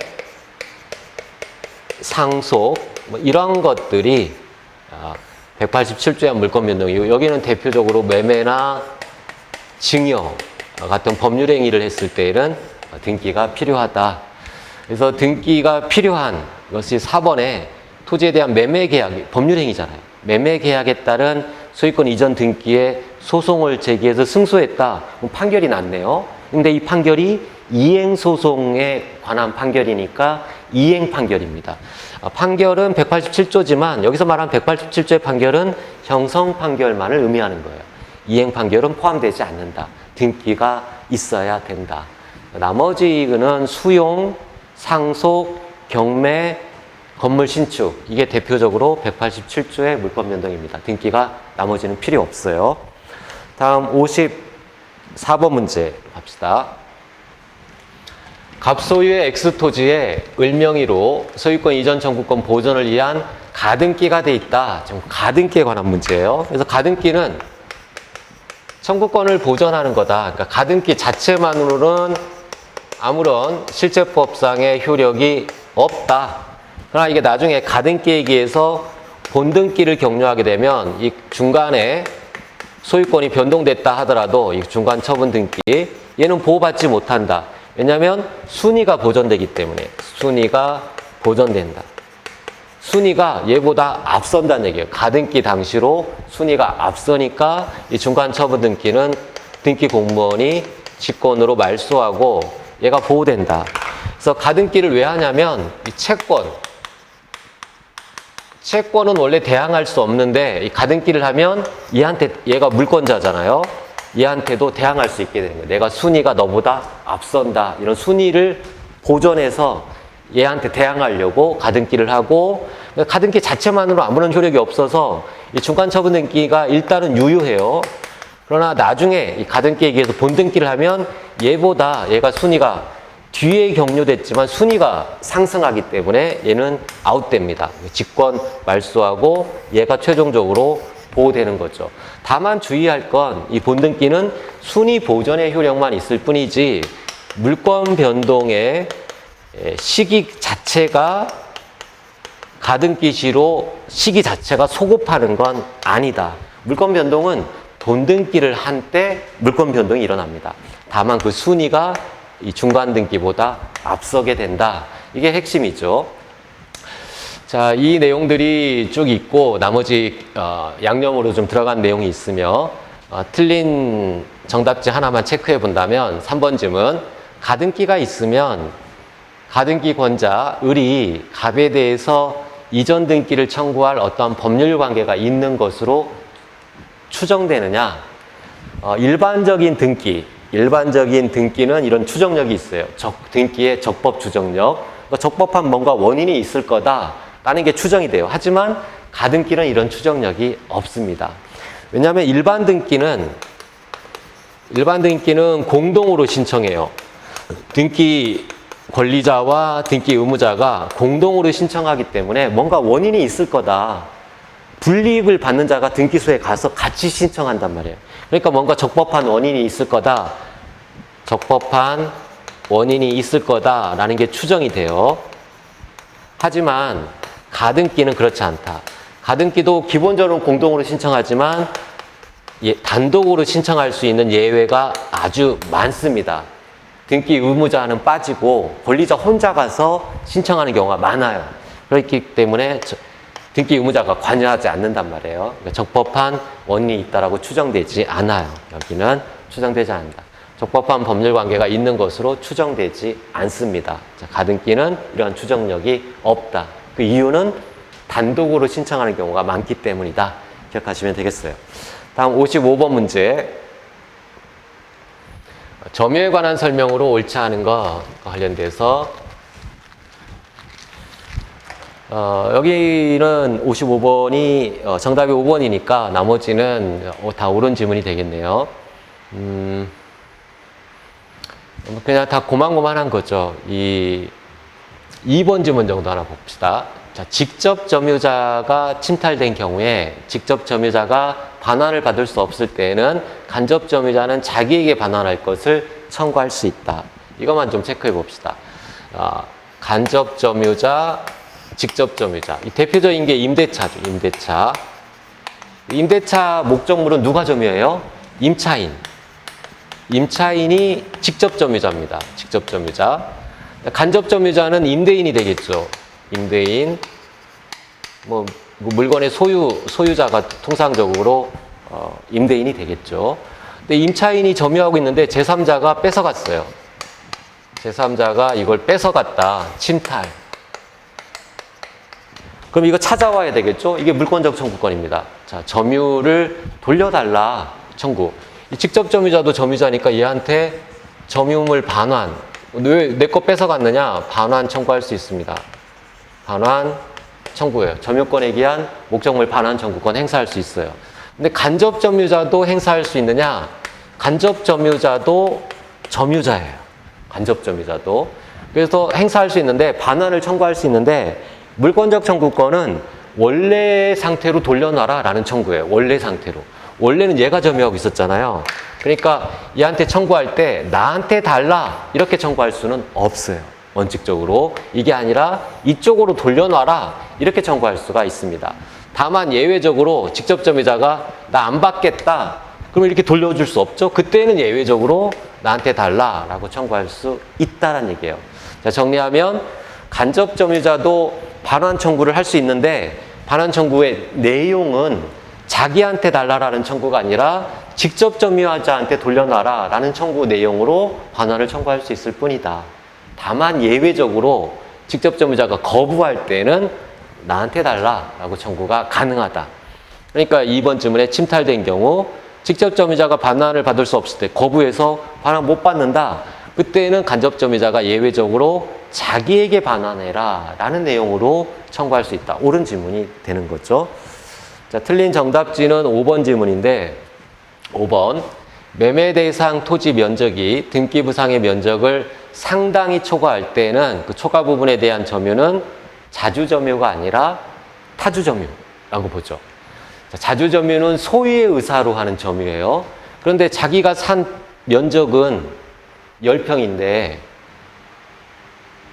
상속 뭐 이런 것들이 187조의 물권 변동이고 여기는 대표적으로 매매나 증여 같은 법률 행위를 했을 때에는 등기가 필요하다. 그래서 등기가 필요한 것이 4번에 토지에 대한 매매 계약, 법률 행위잖아요. 매매 계약에 따른 소유권 이전 등기에 소송을 제기해서 승소했다. 그럼 판결이 났네요. 근데 이 판결이 이행소송에 관한 판결이니까 이행 판결입니다. 판결은 187조지만 여기서 말한 187조의 판결은 형성 판결만을 의미하는 거예요. 이행 판결은 포함되지 않는다. 등기가 있어야 된다. 나머지는 수용, 상속, 경매, 건물 신축 이게 대표적으로 187조의 물권 변동입니다. 등기가 나머지는 필요 없어요. 다음 54번 문제 갑시다. 갑소유의 X토지에 을명의로 소유권 이전 청구권 보존을 위한 가등기가 돼 있다. 가등기에 관한 문제예요. 그래서 가등기는 청구권을 보존하는 거다. 그러니까 가등기 자체만으로는 아무런 실제법상의 효력이 없다. 그러나 이게 나중에 가등기에 의해서 본등기를 격려하게 되면 이 중간에 소유권이 변동됐다 하더라도 이 중간 처분 등기 얘는 보호받지 못한다. 왜냐하면 순위가 보존되기 때문에 순위가 보존된다. 순위가 얘보다 앞선다는 얘기예요. 가등기 당시로 순위가 앞서니까 이 중간 처분 등기는 등기 공무원이 직권으로 말소하고 얘가 보호된다. 그래서 가등기를 왜 하냐면 이 채권은 원래 대항할 수 없는데 이 가등기를 하면 얘가 물권자잖아요. 얘한테도 대항할 수 있게 되는 거예요. 내가 순위가 너보다 앞선다. 이런 순위를 보존해서 얘한테 대항하려고 가등기를 하고 가등기 자체만으로 아무런 효력이 없어서 이 중간 처분 등기가 일단은 유효해요. 그러나 나중에 이 가등기에 의해서 본등기를 하면 얘가 순위가 뒤에 격려됐지만 순위가 상승하기 때문에 얘는 아웃됩니다. 직권 말소하고 얘가 최종적으로 보호되는 거죠. 다만 주의할 건 이 본등기는 순위 보존의 효력만 있을 뿐이지 물권 변동의 시기 자체가 가등기 시로 시기 자체가 소급하는 건 아니다. 물권 변동은 본등기를 한 때 물권 변동이 일어납니다. 다만 그 순위가 이 중간 등기보다 앞서게 된다. 이게 핵심이죠. 자, 이 내용들이 쭉 있고 나머지 양념으로 좀 들어간 내용이 있으며 틀린 정답지 하나만 체크해 본다면 3번 질문 가등기가 있으면 가등기권자 을이 갑에 대해서 이전 등기를 청구할 어떠한 법률 관계가 있는 것으로 추정되느냐. 일반적인 등기는 이런 추정력이 있어요. 등기의 적법 추정력. 그러니까 적법한 뭔가 원인이 있을 거다라는 게 추정이 돼요. 하지만 가등기는 이런 추정력이 없습니다. 왜냐하면 일반 등기는 공동으로 신청해요. 등기 권리자와 등기 의무자가 공동으로 신청하기 때문에 뭔가 원인이 있을 거다. 불이익을 받는 자가 등기소에 가서 같이 신청한단 말이에요. 그러니까 뭔가 적법한 원인이 있을 거다. 적법한 원인이 있을 거다라는 게 추정이 돼요. 하지만 가등기는 그렇지 않다. 가등기도 기본적으로 공동으로 신청하지만 단독으로 신청할 수 있는 예외가 아주 많습니다. 등기 의무자는 빠지고 권리자 혼자 가서 신청하는 경우가 많아요. 그렇기 때문에 등기 의무자가 관여하지 않는단 말이에요. 그러니까 적법한 원인이 있다라고 추정되지 않아요. 여기는 추정되지 않는다. 적법한 법률 관계가 있는 것으로 추정되지 않습니다. 자, 가등기는 이러한 추정력이 없다. 그 이유는 단독으로 신청하는 경우가 많기 때문이다. 기억하시면 되겠어요. 다음 55번 문제. 점유에 관한 설명으로 옳지 않은 거 관련돼서 여기는 55번이 정답이 5번이니까 나머지는 다 옳은 지문이 되겠네요. 그냥 다 고만고만한 거죠. 2번 지문 정도 하나 봅시다. 자, 직접 점유자가 침탈된 경우에 직접 점유자가 반환을 받을 수 없을 때에는 간접 점유자는 자기에게 반환할 것을 청구할 수 있다. 이것만 좀 체크해 봅시다. 간접 점유자, 직접 점유자. 이 대표적인 게 임대차죠. 임대차. 임대차 목적물은 누가 점유해요? 임차인. 임차인이 직접 점유자입니다. 직접 점유자. 간접 점유자는 임대인이 되겠죠. 임대인. 물건의 소유자가 통상적으로 임대인이 되겠죠. 근데 임차인이 점유하고 있는데 제3자가 뺏어갔어요. 제3자가 이걸 뺏어갔다. 침탈. 그럼 이거 찾아와야 되겠죠? 이게 물권적 청구권입니다. 자, 점유를 돌려달라. 청구. 이 직접 점유자도 점유자니까 얘한테 점유물 반환. 왜 내 거 뺏어갔느냐? 반환 청구할 수 있습니다. 반환 청구예요. 점유권에 기한 목적물 반환 청구권 행사할 수 있어요. 근데 간접 점유자도 행사할 수 있느냐? 간접 점유자도 점유자예요. 간접 점유자도. 그래서 행사할 수 있는데 반환을 청구할 수 있는데 물권적 청구권은 원래 상태로 돌려놔라 라는 청구예요. 원래 상태로. 원래는 얘가 점유하고 있었잖아요. 그러니까 얘한테 청구할 때 나한테 달라 이렇게 청구할 수는 없어요. 원칙적으로. 이게 아니라 이쪽으로 돌려놔라 이렇게 청구할 수가 있습니다. 다만 예외적으로 직접 점유자가 나 안 받겠다 그러면 이렇게 돌려줄 수 없죠. 그때는 예외적으로 나한테 달라 라고 청구할 수 있다는 얘기예요. 자, 정리하면 간접 점유자도 반환 청구를 할 수 있는데 반환 청구의 내용은 자기한테 달라라는 청구가 아니라 직접 점유자한테 돌려놔라 라는 청구 내용으로 반환을 청구할 수 있을 뿐이다. 다만 예외적으로 직접 점유자가 거부할 때는 나한테 달라라고 청구가 가능하다. 그러니까 2번 질문에 침탈된 경우 직접 점유자가 반환을 받을 수 없을 때 거부해서 반환 못 받는다. 그때는 간접 점유자가 예외적으로 자기에게 반환해라 라는 내용으로 청구할 수 있다. 옳은 질문이 되는 거죠. 자, 틀린 정답지는 5번 질문인데 5번 매매 대상 토지 면적이 등기 부상의 면적을 상당히 초과할 때는 그 초과 부분에 대한 점유는 자주 점유가 아니라 타주 점유라고 보죠. 자, 자주 점유는 소유의 의사로 하는 점유예요. 그런데 자기가 산 면적은 10평인데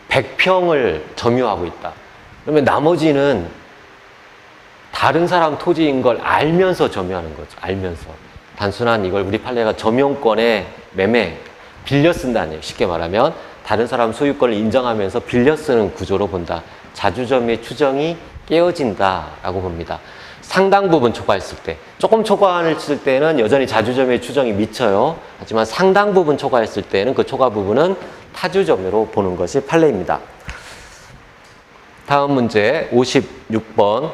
100평을 점유하고 있다. 그러면 나머지는 다른 사람 토지인 걸 알면서 점유하는 거죠. 알면서. 단순한 이걸 우리 판례가 점용권의 매매, 빌려 쓴다는 얘기예요. 쉽게 말하면 다른 사람 소유권을 인정하면서 빌려 쓰는 구조로 본다. 자주점유의 추정이 깨어진다라고 봅니다. 상당 부분 초과했을 때, 조금 초과했을 때는 여전히 자주점유의 추정이 미쳐요. 하지만 상당 부분 초과했을 때는 그 초과 부분은 타주점유로 보는 것이 판례입니다. 다음 문제 56번.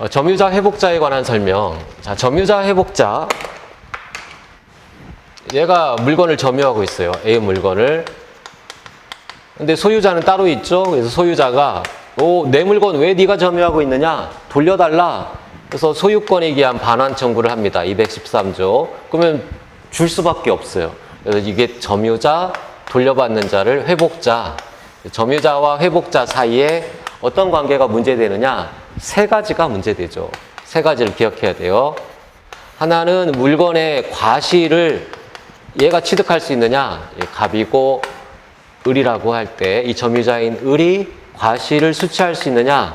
점유자 회복자에 관한 설명. 자, 점유자 회복자. 얘가 물건을 점유하고 있어요. A 물건을. 근데 소유자는 따로 있죠. 그래서 소유자가 내 물건 왜 네가 점유하고 있느냐? 돌려달라. 그래서 소유권에 기한 반환 청구를 합니다. 213조. 그러면 줄 수밖에 없어요. 그래서 이게 점유자, 돌려받는 자를 회복자. 점유자와 회복자 사이에 어떤 관계가 문제되느냐? 세 가지가 문제되죠. 세 가지를 기억해야 돼요. 하나는 물건의 과실을 얘가 취득할 수 있느냐? 갑이고 을이라고 할 때 이 점유자인 을이 과실을 수취할 수 있느냐?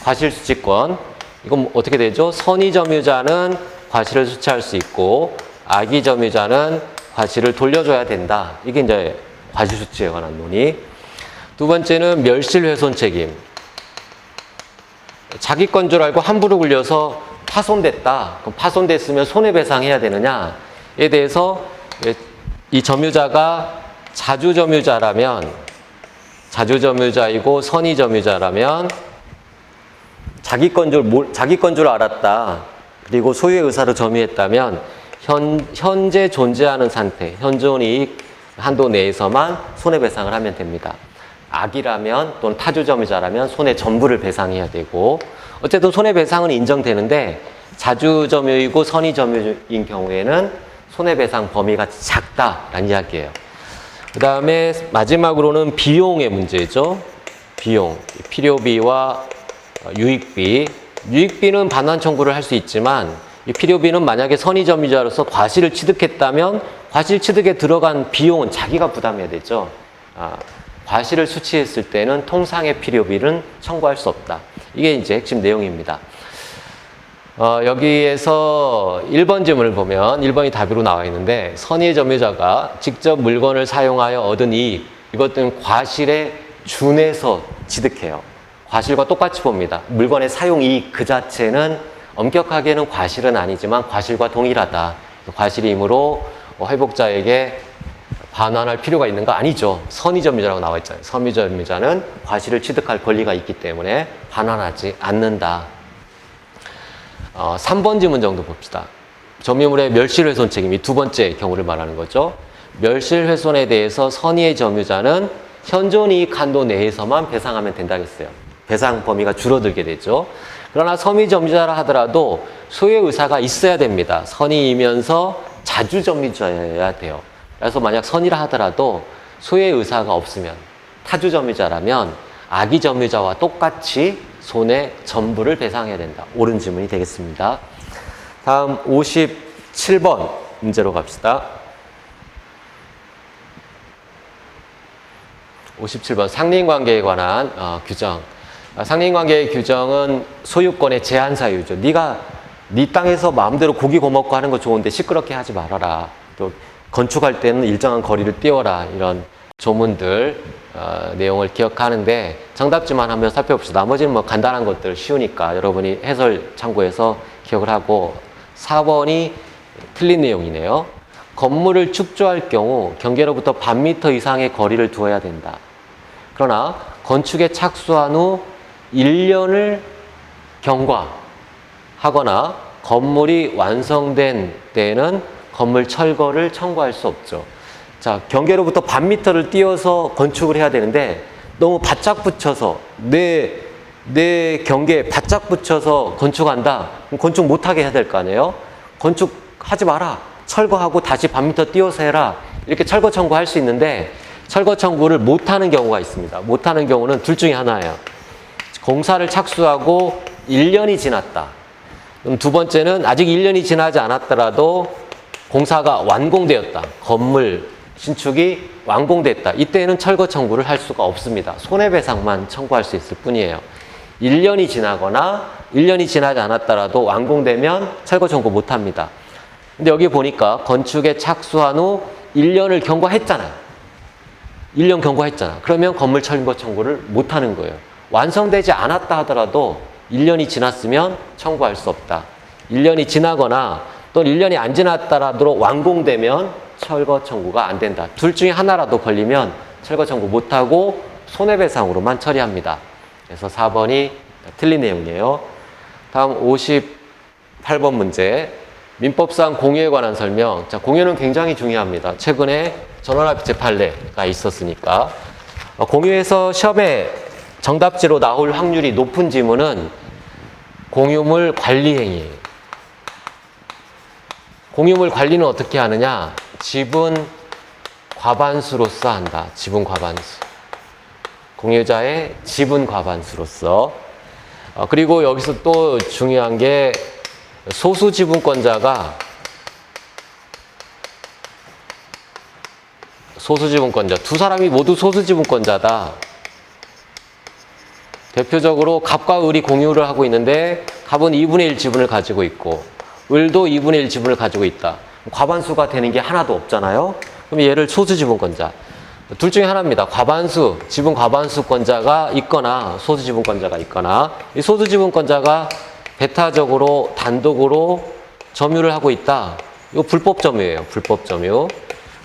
과실 수취권. 이건 어떻게 되죠? 선의 점유자는 과실을 수취할 수 있고 악의 점유자는 과실을 돌려줘야 된다. 이게 이제 과실 수취에 관한 논의. 두 번째는 멸실훼손 책임. 자기 건 줄 알고 함부로 굴려서 파손됐다. 그럼 파손됐으면 손해배상해야 되느냐에 대해서 이 점유자가 자주점유자라면, 자주점유자이고 선의점유자라면 자기 건 줄 알았다. 그리고 소유의 의사로 점유했다면 현재 존재하는 상태, 현존이익 한도 내에서만 손해배상을 하면 됩니다. 악이라면 또는 타주점유자라면 손해 전부를 배상해야 되고, 어쨌든 손해배상은 인정되는데 자주점유이고 선의점유인 경우에는 손해배상 범위가 작다라는 이야기예요. 그 다음에 마지막으로는 비용의 문제죠. 비용, 필요비와 유익비. 유익비는 반환 청구를 할 수 있지만 이 필요비는 만약에 선의점유자로서 과실을 취득했다면 과실 취득에 들어간 비용은 자기가 부담해야 되죠. 과실을 수취했을 때는 통상의 필요비는 청구할 수 없다. 이게 이제 핵심 내용입니다. 여기에서 1번 질문을 보면 1번이 답으로 나와 있는데, 선의 점유자가 직접 물건을 사용하여 얻은 이익, 이것들은 과실에 준해서 취득해요. 과실과 똑같이 봅니다. 물건의 사용 이익 그 자체는 엄격하게는 과실은 아니지만 과실과 동일하다. 과실이므로 회복자에게 반환할 필요가 있는 거 아니죠. 선의점유자라고 나와 있잖아요. 선의점유자는 과실을 취득할 권리가 있기 때문에 반환하지 않는다. 3번 질문 정도 봅시다. 점유물의 멸실훼손 책임이 두 번째 경우를 말하는 거죠. 멸실훼손에 대해서 선의의 점유자는 현존이익 한도 내에서만 배상하면 된다고 했어요. 배상 범위가 줄어들게 되죠. 그러나 선의점유자라 하더라도 소유의 의사가 있어야 됩니다. 선의이면서 자주점유자여야 돼요. 그래서 만약 선의라 하더라도 소유의 의사가 없으면, 타주점유자라면 악의점유자와 똑같이 손해 전부를 배상해야 된다. 옳은 질문이 되겠습니다. 다음 57번 문제로 갑시다. 57번 상린관계에 관한 규정. 상린관계의 규정은 소유권의 제한 사유죠. 네가 네 땅에서 마음대로 고기 구워먹고 하는 거 좋은데 시끄럽게 하지 말아라. 또 건축할 때는 일정한 거리를 띄워라. 이런 조문들 내용을 기억하는데 정답지만 한번 살펴봅시다. 나머지는 뭐 간단한 것들 쉬우니까 여러분이 해설 참고해서 기억을 하고, 4번이 틀린 내용이네요. 건물을 축조할 경우 경계로부터 반 미터 이상의 거리를 두어야 된다. 그러나 건축에 착수한 후 1년을 경과하거나 건물이 완성된 때에는 건물 철거를 청구할 수 없죠. 자, 경계로부터 반 미터를 띄어서 건축을 해야 되는데 너무 바짝 붙여서 내 경계에 바짝 붙여서 건축한다. 그럼 건축 못하게 해야 될 거 아니에요? 건축하지 마라. 철거하고 다시 반 미터 띄어서 해라. 이렇게 철거 청구할 수 있는데 철거 청구를 못하는 경우가 있습니다. 못하는 경우는 둘 중에 하나예요. 공사를 착수하고 1년이 지났다. 그럼 두 번째는 아직 1년이 지나지 않았더라도 공사가 완공되었다. 건물 신축이 완공됐다. 이때는 철거 청구를 할 수가 없습니다. 손해배상만 청구할 수 있을 뿐이에요. 1년이 지나거나 1년이 지나지 않았더라도 완공되면 철거 청구 못합니다. 근데 여기 보니까 건축에 착수한 후 1년을 경과했잖아요. 1년 경과했잖아. 그러면 건물 철거 청구를 못하는 거예요. 완성되지 않았다 하더라도 1년이 지났으면 청구할 수 없다. 1년이 지나거나 또 1년이 안 지났더라도 완공되면 철거 청구가 안 된다. 둘 중에 하나라도 걸리면 철거 청구 못하고 손해배상으로만 처리합니다. 그래서 4번이 틀린 내용이에요. 다음 58번 문제. 민법상 공유에 관한 설명. 자, 공유는 굉장히 중요합니다. 최근에 전원합의체 판례가 있었으니까. 공유에서 시험에 정답지로 나올 확률이 높은 지문은 공유물 관리 행위예요. 공유물 관리는 어떻게 하느냐? 지분 과반수로서 한다. 지분 과반수. 공유자의 지분 과반수로서. 그리고 여기서 또 중요한 게 소수 지분권자 두 사람이 모두 소수 지분권자다. 대표적으로 갑과 을이 공유를 하고 있는데 갑은 2분의 1 지분을 가지고 있고 을도 2분의 1 지분을 가지고 있다. 과반수가 되는 게 하나도 없잖아요. 그럼 얘를 소수지분권자. 둘 중에 하나입니다. 과반수, 지분 과반수권자가 있거나 소수지분권자가 있거나 이 소수지분권자가 배타적으로 단독으로 점유를 하고 있다. 이거 불법 점유예요. 불법 점유.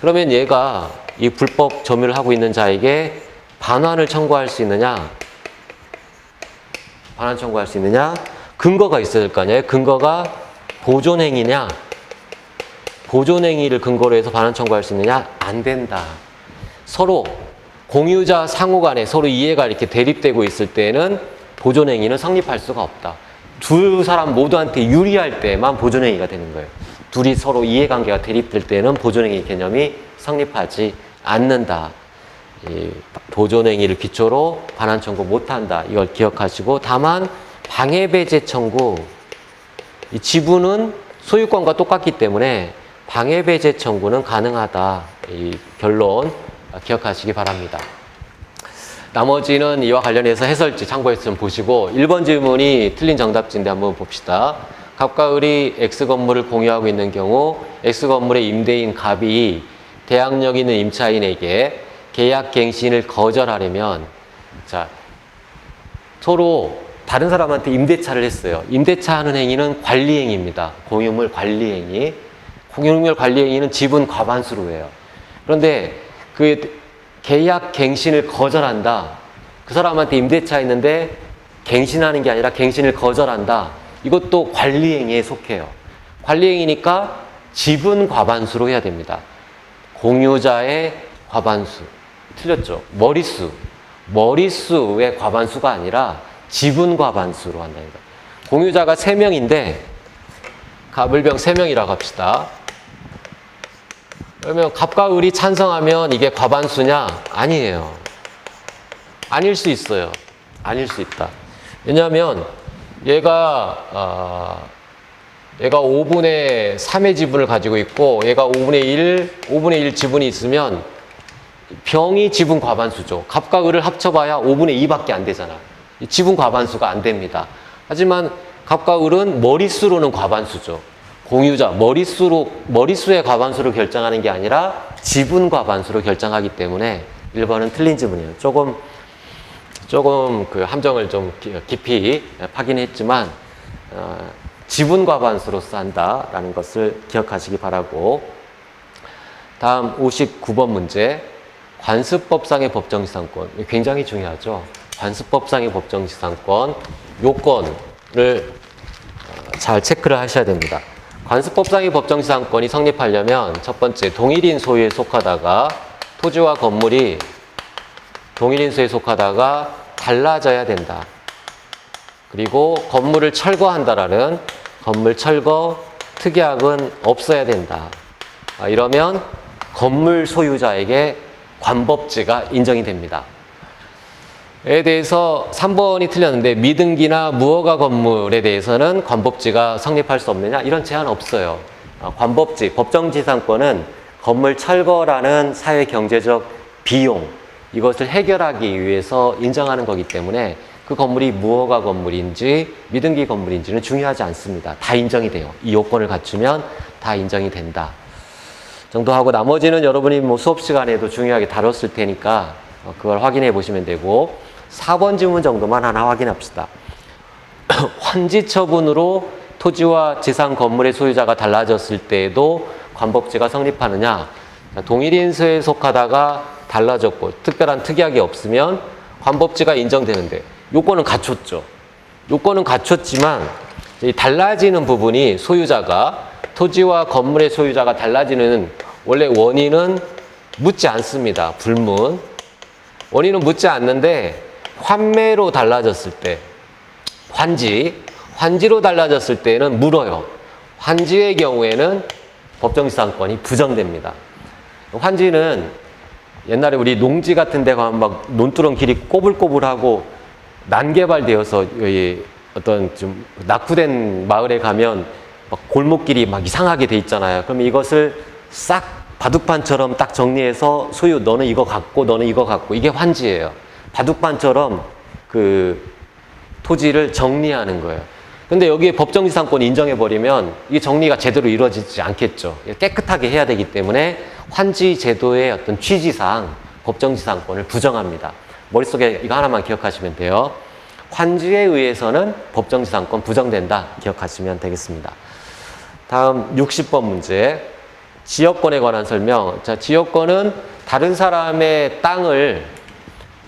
그러면 얘가 이 불법 점유를 하고 있는 자에게 반환을 청구할 수 있느냐? 반환 청구할 수 있느냐? 근거가 있어야 될 거 아니에요. 근거가 보존행위냐? 보존행위를 근거로 해서 반환 청구할 수 있느냐? 안 된다. 서로 공유자 상호 간에 서로 이해가 이렇게 대립되고 있을 때는 보존행위는 성립할 수가 없다. 두 사람 모두한테 유리할 때만 보존행위가 되는 거예요. 둘이 서로 이해관계가 대립될 때는 보존행위 개념이 성립하지 않는다. 이 보존행위를 기초로 반환 청구 못한다. 이걸 기억하시고 다만 방해배제 청구 이 지분은 소유권과 똑같기 때문에 방해배제 청구는 가능하다. 이 결론 기억하시기 바랍니다. 나머지는 이와 관련해서 해설지 참고해서 좀 보시고 1번 질문이 틀린 정답지인데 한번 봅시다. 갑과 을이 X건물을 공유하고 있는 경우 X건물의 임대인 갑이 대항력 있는 임차인에게 계약갱신을 거절하려면 자 서로 다른 사람한테 임대차를 했어요. 임대차 하는 행위는 관리행위입니다. 공유물 관리행위. 공유물 관리행위는 지분 과반수로 해요. 그런데 그 계약갱신을 거절한다. 그 사람한테 임대차 있는데 갱신하는 게 아니라 갱신을 거절한다. 이것도 관리행위에 속해요. 관리행위니까 지분 과반수로 해야 됩니다. 공유자의 과반수. 틀렸죠? 머릿수의 과반수가 아니라 지분 과반수로 한다니까. 공유자가 3명인데 갑을병 3명이라고 합시다. 그러면 갑과 을이 찬성하면 이게 과반수냐? 아니에요. 아닐 수 있어요. 아닐 수 있다. 왜냐하면 얘가 5분의 3의 지분을 가지고 있고 얘가 5분의 1 지분이 있으면 병이 지분 과반수죠. 갑과 을을 합쳐봐야 5분의 2밖에 안 되잖아. 지분 과반수가 안 됩니다. 하지만 갑과 을은 머릿수로는 과반수죠. 공유자, 머릿수의 과반수로 결정하는 게 아니라 지분 과반수로 결정하기 때문에 1번은 틀린 지문이에요. 조금 그 함정을 좀 깊이 파긴 했지만, 지분 과반수로서 한다라는 것을 기억하시기 바라고. 다음 59번 문제. 관습법상의 법정지상권. 굉장히 중요하죠. 관습법상의 법정지상권. 요건을 잘 체크를 하셔야 됩니다. 관습법상의 법정지상권이 성립하려면 첫 번째, 동일인 소유에 속하다가 토지와 건물이 동일인 소유에 속하다가 달라져야 된다. 그리고 건물을 철거한다라는 건물 철거 특약은 없어야 된다. 이러면 건물 소유자에게 관법지가 인정이 됩니다. 에 대해서 3번이 틀렸는데 미등기나 무허가 건물에 대해서는 관법지가 성립할 수 없느냐? 이런 제한 없어요. 관법지, 법정지상권은 건물 철거라는 사회 경제적 비용 이것을 해결하기 위해서 인정하는 거기 때문에 그 건물이 무허가 건물인지 미등기 건물인지는 중요하지 않습니다. 다 인정이 돼요. 이 요건을 갖추면 다 인정이 된다. 정도 하고 나머지는 여러분이 뭐 수업 시간에도 중요하게 다뤘을 테니까 그걸 확인해 보시면 되고 4번 질문 정도만 하나 확인합시다. 환지 처분으로 토지와 지상 건물의 소유자가 달라졌을 때에도 관법지가 성립하느냐? 동일인수에 속하다가 달라졌고 특별한 특약이 없으면 관법지가 인정되는데 요건은 갖췄죠. 요건은 갖췄지만 이 달라지는 부분이 소유자가 토지와 건물의 소유자가 달라지는 원래 원인은 묻지 않습니다. 불문. 원인은 묻지 않는데 환매로 달라졌을 때 환지로 달라졌을 때는 물어요. 환지의 경우에는 법정지상권이 부정됩니다. 환지는 옛날에 우리 농지 같은 데 가면 막 논두렁 길이 꼬불꼬불하고 난개발되어서 어떤 좀 낙후된 마을에 가면 막 골목길이 막 이상하게 돼 있잖아요. 그럼 이것을 싹 바둑판처럼 딱 정리해서 소유 너는 이거 갖고 너는 이거 갖고 이게 환지예요. 바둑판처럼 그 토지를 정리하는 거예요. 근데 여기에 법정지상권 인정해버리면 이 정리가 제대로 이루어지지 않겠죠. 깨끗하게 해야 되기 때문에 환지 제도의 어떤 취지상 법정지상권을 부정합니다. 머릿속에 이거 하나만 기억하시면 돼요. 환지에 의해서는 법정지상권 부정된다. 기억하시면 되겠습니다. 다음 60번 문제. 지역권에 관한 설명. 자, 지역권은 다른 사람의 땅을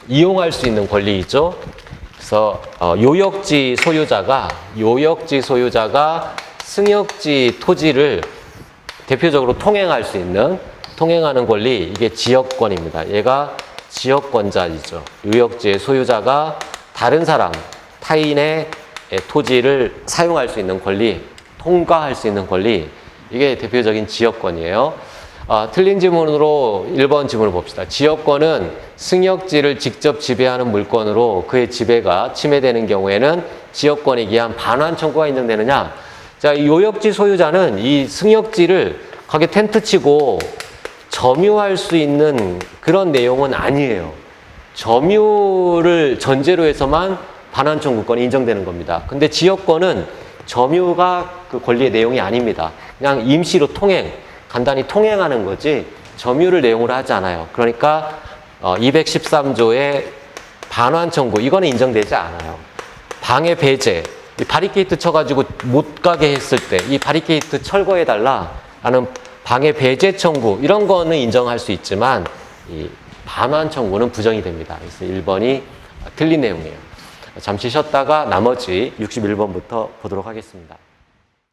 이용할 수 있는 권리이죠. 그래서 요역지 소유자가 승역지 토지를 대표적으로 통행하는 권리, 이게 지역권입니다. 얘가 지역권자이죠. 요역지의 소유자가 다른 사람, 타인의 토지를 사용할 수 있는 권리, 통과할 수 있는 권리, 이게 대표적인 지역권이에요. 틀린 지문으로 1번 지문을 봅시다. 지역권은 승역지를 직접 지배하는 물건으로 그의 지배가 침해되는 경우에는 지역권에 기한 반환 청구가 인정되느냐? 자, 이 요역지 소유자는 이 승역지를 거기 텐트 치고 점유할 수 있는 그런 내용은 아니에요. 점유를 전제로 해서만 반환 청구권이 인정되는 겁니다. 근데 지역권은 점유가 그 권리의 내용이 아닙니다. 그냥 임시로 간단히 통행하는 거지 점유를 내용으로 하지 않아요. 그러니까 213조의 반환 청구, 이거는 인정되지 않아요. 방해 배제, 이 바리케이트 쳐가지고 못 가게 했을 때 이 바리케이트 철거해달라 라는 방해 배제 청구, 이런 거는 인정할 수 있지만 이 반환 청구는 부정이 됩니다. 그래서 1번이 틀린 내용이에요. 잠시 쉬었다가 나머지 61번부터 보도록 하겠습니다.